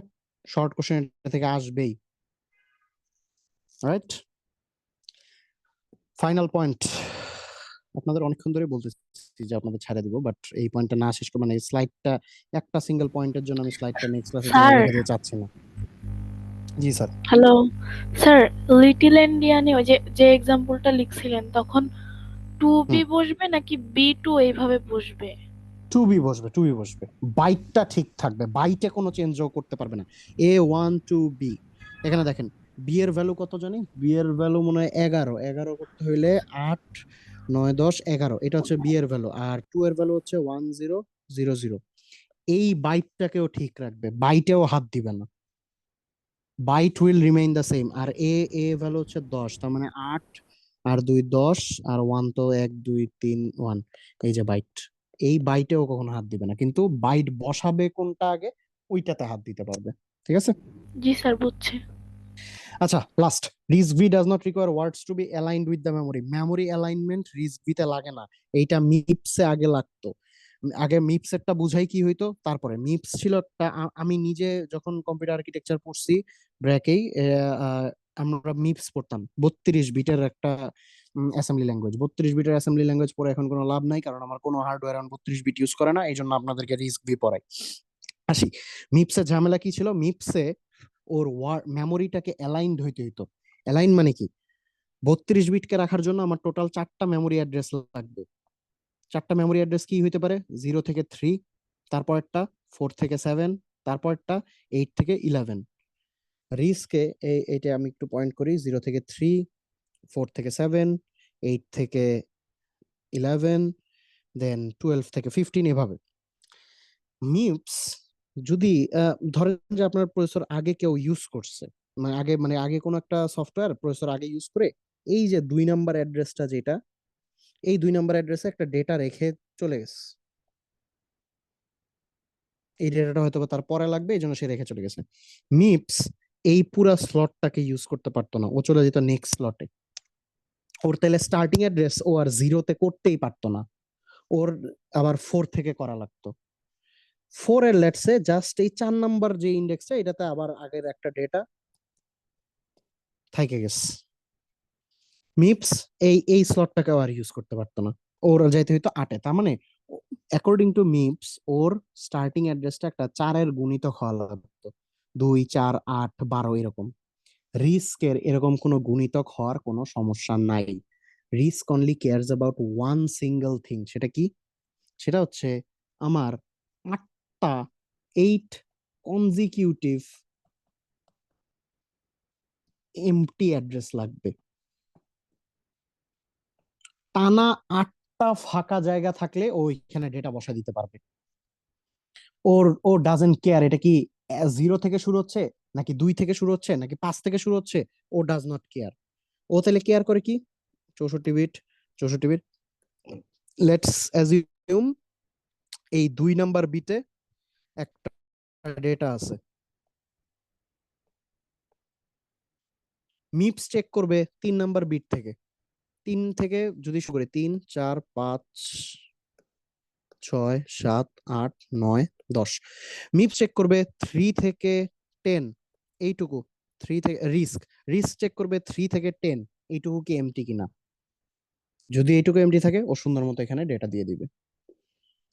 শর্ট কোশ্চেন এটা থেকে আসবেই, রাইট? ফাইনাল পয়েন্ট, আপনাদের অনেকক্ষণ ধরে বলতেছি যে আপনাদের ছাড়ে দিব, বাট এই পয়েন্টটা না শেষ করে মানে স্লাইডটা, একটা সিঙ্গেল পয়েন্টের জন্য আমি স্লাইডটা নেক্সট ক্লাসের জন্য স্যার রেখে দিতে চাচ্ছি না। জি স্যার। হ্যালো স্যার, লিটল ইন্ডিয়ানে ওই যে যে এক্সাম্পলটা লিখছিলেন তখন 2B বসবে নাকি B2 এইভাবে বসবে? 2B বসবে, 2B বসবে, বাইটটা ঠিক থাকবে, বাইটে কোনো চেঞ্জও করতে পারবে না। A1 to B, এখানে দেখেন বি এর ভ্যালু কত জানি? বি এর ভ্যালু মনে হয় 11, 11 করতে হইলে 8 9 10 11, এটা হচ্ছে বি এর ভ্যালু, আর 2 এর ভ্যালু হচ্ছে 1000। এই বাইটটাকেও ঠিক রাখবে, বাইটেও হাত দিবে না, byte will remain the same. আর এ ভ্যালু হচ্ছে 10, তার মানে 8 আর 2 10, আর 1 তো 1 2 3 1, এই যে বাইট, এই বাইটেও কখনো হাত দিবে না, কিন্তু বাইট বসাবে কোনটা আগে ওইটাতে হাত দিতে পারবে, ঠিক আছে? জি স্যার, বুঝছি। আচ্ছা, last, RISC-V does not require words to be aligned with the memory. Memory alignment RISC-V তে লাগে না, এইটা মিপস এ আগে লাগতো। আগে মিপস এরটা বুঝাই কি হইতো, তারপরে মিপস ছিল একটা, আমি নিজে যখন কম্পিউটার আর্কিটেকচার পড়ছি ব্র্যাকেই, আমরা মিপস পড়তাম 32 বিটের একটা অ্যাসেম্বলি ল্যাঙ্গুয়েজ। 32 বিটের অ্যাসেম্বলি ল্যাঙ্গুয়েজ পড়ে এখন কোনো লাভ নাই, কারণ আমার কোনো হার্ডওয়্যার 32 বিট ইউজ করে না, এই জন্য আপনাদেরকে RISC-V পড়াই। আসি, মিপসের ঝামেলা কি ছিল? মিপসে ওর মেমোরিটাকে অ্যালাইনড হইতে হইতো। অ্যালাইন মানে কি? 32 বিটকে রাখার জন্য আমার টোটাল 4টা মেমোরি অ্যাড্রেস লাগবে। 4টা মেমোরি অ্যাড্রেস কি হইতে পারে? 0 থেকে 3, তারপরটা 4 থেকে 7, তারপরটা 8 থেকে 11। রিস্কে এইটা আমি একটু পয়েন্ট করি, 0 থেকে 3, 4 থেকে 7, 8 থেকে 11, দেন 12 থেকে 15, এভাবে। মিপস যদি ধরেন যে আপনার প্রসেসর আগে কেউ ইউজ করছে, মানে আগে কোনো একটা সফটওয়্যার প্রসেসর আগে ইউজ করে, এই যে 2 নাম্বার অ্যাড্রেসটা যেটা, এই 2 নাম্বার অ্যাড্রেসে একটা ডেটা রেখে চলে গেছে, এই ডেটাটা হয়তো তার পরে লাগবে, এই জন্য সে রেখে চলে গেছে। মিপস এই পুরা স্লটটাকে ইউজ করতে পারতো না, ও চলে যেত নেক্সট স্লটে। ওর তাহলে স্টার্টিং অ্যাড্রেস ও আর 0-তে করতেই পারতো না, ওর আবার 4 থেকে করা লাগতো। 4 এর লেটসে জাস্ট এই 4 নাম্বার যে ইন্ডেক্সটা এটাতে আবার আগের একটা ডেটা থেকে গেছে। মিপস এই স্লটটাকে আর ইউজ করতে পারতো না, ওর যাইতে হইতো 8-এ। তার মানে অ্যাকর্ডিং টু মিপস ওর স্টার্টিং অ্যাড্রেসটা একটা 4-এর গুণিতক হওয়া লাগতো, 2 4 8 12 এরকম। রিস্কের এরকম কোনো গুণিতক হওয়ার কোনো সমস্যা নাই। Risk only cares about one single thing. সেটা কি? সেটা হচ্ছে আমার 8 কনজিকিউটিভ এমটি অ্যাড্রেস লাগবে। টানা 8টা ফাঁকা জায়গা থাকলে ও এখানে ডেটা বসা দিতে পারবে। ও ডাজেন্ট কেয়ার এটা কি 0 থেকে শুরু হচ্ছে নাকি 2 থেকে শুরু হচ্ছে নাকি 5 থেকে শুরু হচ্ছে, ও ডাজ নট কেয়ার। ও তাহলে কেয়ার করে কি 64 বিট। লেটস অ্যাজিউম এই 2 নাম্বার বিটে একটা ডেটা আছে। মিপস চেক করবে 3 নাম্বার বিট থেকে। 3 থেকে যদি শুরু করে 3 4 5 6 7 8 9 10। মিপস চেক করবে 3 থেকে 10 এইটুকু। 3 থেকে রিস্ক চেক করবে 3 থেকে 10 এইটুকু কি এমটি কিনা। যদি এইটুকু এমটি থাকে ও সুন্দর মতো এখানে ডেটা দিয়ে দিবে।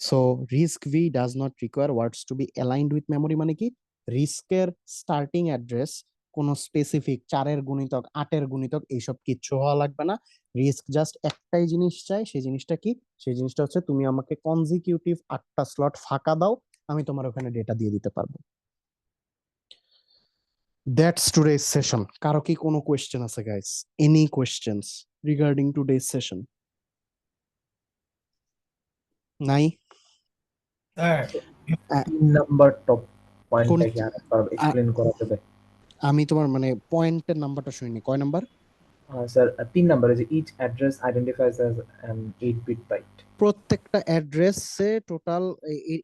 So RISC V does not require words to be aligned with memory. মানে কি রিস্কের স্টার্টিং অ্যাড্রেস কোনো স্পেসিফিক 4-এর গুণিতক 8-এর গুণিতক এইসব কিচ্ছু হওয়া লাগবে না। রিস্ক জাস্ট একটাই জিনিস চাই, সেই জিনিসটা কি? সেই জিনিসটা হচ্ছে তুমি আমাকে কনজিকিউটিভ 8টা স্লট ফাঁকা দাও, আমি তোমার ওখানে ডেটা দিয়ে দিতে পারবো। That's today's session. কারো কি কোনো কোয়েশ্চেন আছে guys? Any questions regarding today's session? নাই? স্যার 3 নাম্বার টপ কোন পয়েন্টটা কি আরেকবার এক্সপ্লেন করা যাবে? আমি তোমার মানে পয়েন্টের নাম্বারটা শুনিনি, কয় নাম্বার? স্যার 3 নাম্বার যে each address identifies as an 8 bit byte. প্রত্যেকটা অ্যাড্রেসে টোটাল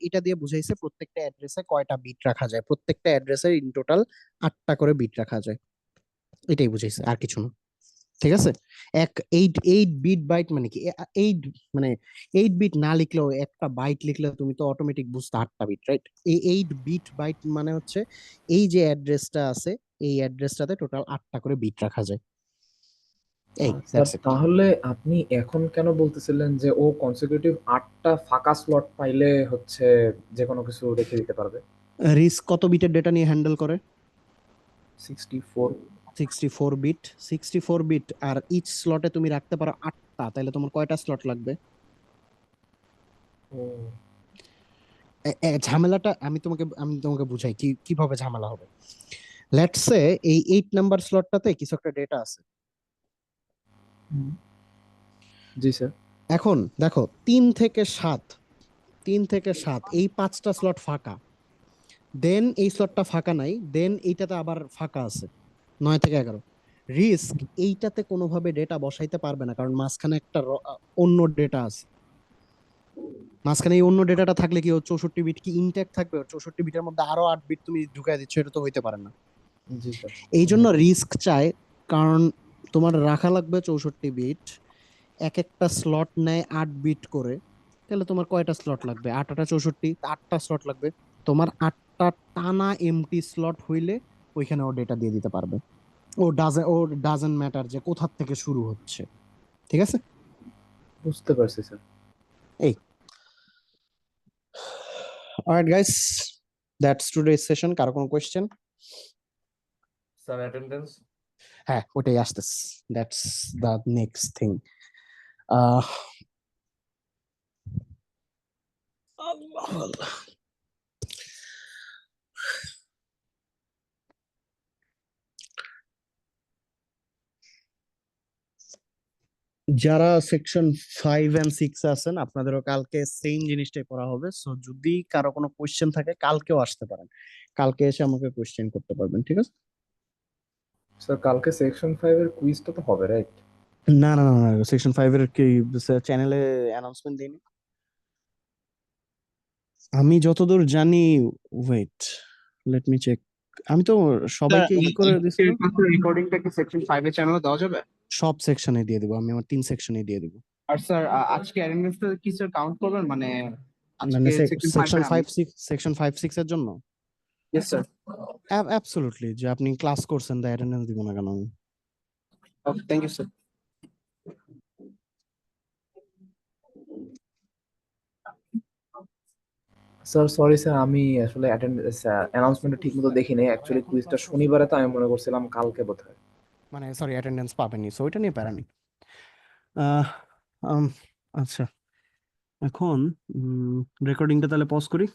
এটা দিয়ে বুঝাইছে প্রত্যেকটা অ্যাড্রেসে কয়টা বিট রাখা যায়। প্রত্যেকটা অ্যাড্রেসের ইন টোটাল 8টা করে বিট রাখা যায়, এটাই বুঝাইছে, আর কিছু না। ঠিক আছে, 8 বিট বাইট মানে কি 8 মানে 8 বিট না লিখলেও একটা বাইট লিখলে তুমি তো অটোমেটিক বুঝতে 8টা বিট, রাইট? এই 8 বিট বাইট মানে হচ্ছে এই যে অ্যাড্রেসটা আছে এই অ্যাড্রেসটাতে টোটাল 8টা করে বিট রাখা যায়। এই স্যার that's it. তাহলে আপনি এখন কেন বলতেছিলেন যে ও কনসিকিউটিভ 8টা ফাঁকা স্লট পাইলে হচ্ছে যে কোনো কিছু রেখে দিতে পারবে? রিস্ক কত বিটের ডেটা নিয়ে হ্যান্ডেল করে? 64। 64 বিট আর ইচ স্লটে তুমি রাখতে পারো 8টা, তাহলে তোমার কয়টা স্লট লাগবে? ও ঝামেলাটা আমি তোমাকে বুঝাই কিভাবে ঝামেলা হবে। লেটস সে এই 8 নাম্বার স্লটটাতে কিছু একটা ডেটা আছে। জি স্যার। এখন দেখো 3 থেকে 7 এই 5টা স্লট ফাঁকা, দেন এই স্লটটা ফাঁকা নাই, দেন এইটাতে আবার ফাঁকা আছে 9 থেকে 11। রিস্ক এইটাতে কোনোভাবে ডেটা বসাইতে পারবে না, কারণ মাঝখানে একটা অন্য ডেটা আছে। মাঝখানে এই অন্য ডেটাটা থাকলে কি ও 64 বিট কি ইনট্যাক্ট থাকবে? 64 বিটের মধ্যে আরো 8 বিট তুমি ঢুকাই দিচ্ছ, এটা তো হইতে পারে না। জি স্যার। এই জন্য রিস্ক চায়, কারণ তোমার রাখা লাগবে 64 বিট, এক একটা স্লট নেয় 8 বিট করে, তাহলে তোমার কয়টা স্লট লাগবে? 8 8 64, 8টা স্লট লাগবে তোমার। 8টা টানা এমটি স্লট হইলে ওইখানে ও ডেটা দিয়ে দিতে পারবে। ও ডাজন্ট ম্যাটার যে কোথা থেকে শুরু হচ্ছে। ঠিক আছে, বুঝতে পারছি স্যার। এই alright guys, that's today's session. কারো কোনো কোয়েশ্চেন? Sir attendance? হ্যাঁ, ওটাই আসতেছে, দ্যাটস দ্য নেক্সট থিং। আল্লাহ আল্লাহ। যারা সেকশন 5 এন্ড 6 আছেন আপনাদেরও কালকে সেম জিনিসটাই পড়া হবে। সো যদি কারো কোনো কোশ্চেন থাকে কালকেও আসতে পারেন, কালকে এসে আমাকে কোশ্চেন করতে পারবেন, ঠিক আছে? স্যার কালকে সেকশন 5 এর কুইজটা তো হবে, রাইট? না না না সেকশন 5 এর কি চ্যানেলে অ্যানাউন্সমেন্ট দেয়নি আমি যতদূর জানি। Wait, let me check. আমি তো সবাইকে ই করে দিছি না? রেকর্ডিংটা কি সেকশন 5 এর চ্যানেলে দেওয়া যাবে? সব সেকশনে দিয়ে দেবো, আমি আমার 3 সেকশনে দিয়ে দেবো। আর স্যার আজকে অ্যাটেন্ডেন্সটা কি স্যার কাউন্ট করবেন মানে মানে আজকে সেকশন 5 সেকশন 5-6 এর জন্য ইয়েস স্যার অ্যাবসলিউটলি, যে আপনি ক্লাস করছেন তাই অ্যাটেন্ডেন্স দিব না কেন আমি? Okay thank you sir sir sorry sir, আমি আসলে অ্যানাউন্সমেন্টটা ঠিক মতো দেখিনি। অ্যাকচুয়ালি কুইজটা শনিবারে, তো আমি মনে করছিলাম কালকে বোধহয়। মানে সরি, অ্যাটেন্ডেন্স পাবেনি, সো ওইটা নিয়ে প্যারা নেই। আহ, আচ্ছা, এখন রেকর্ডিংটা তাহলে পজ করি।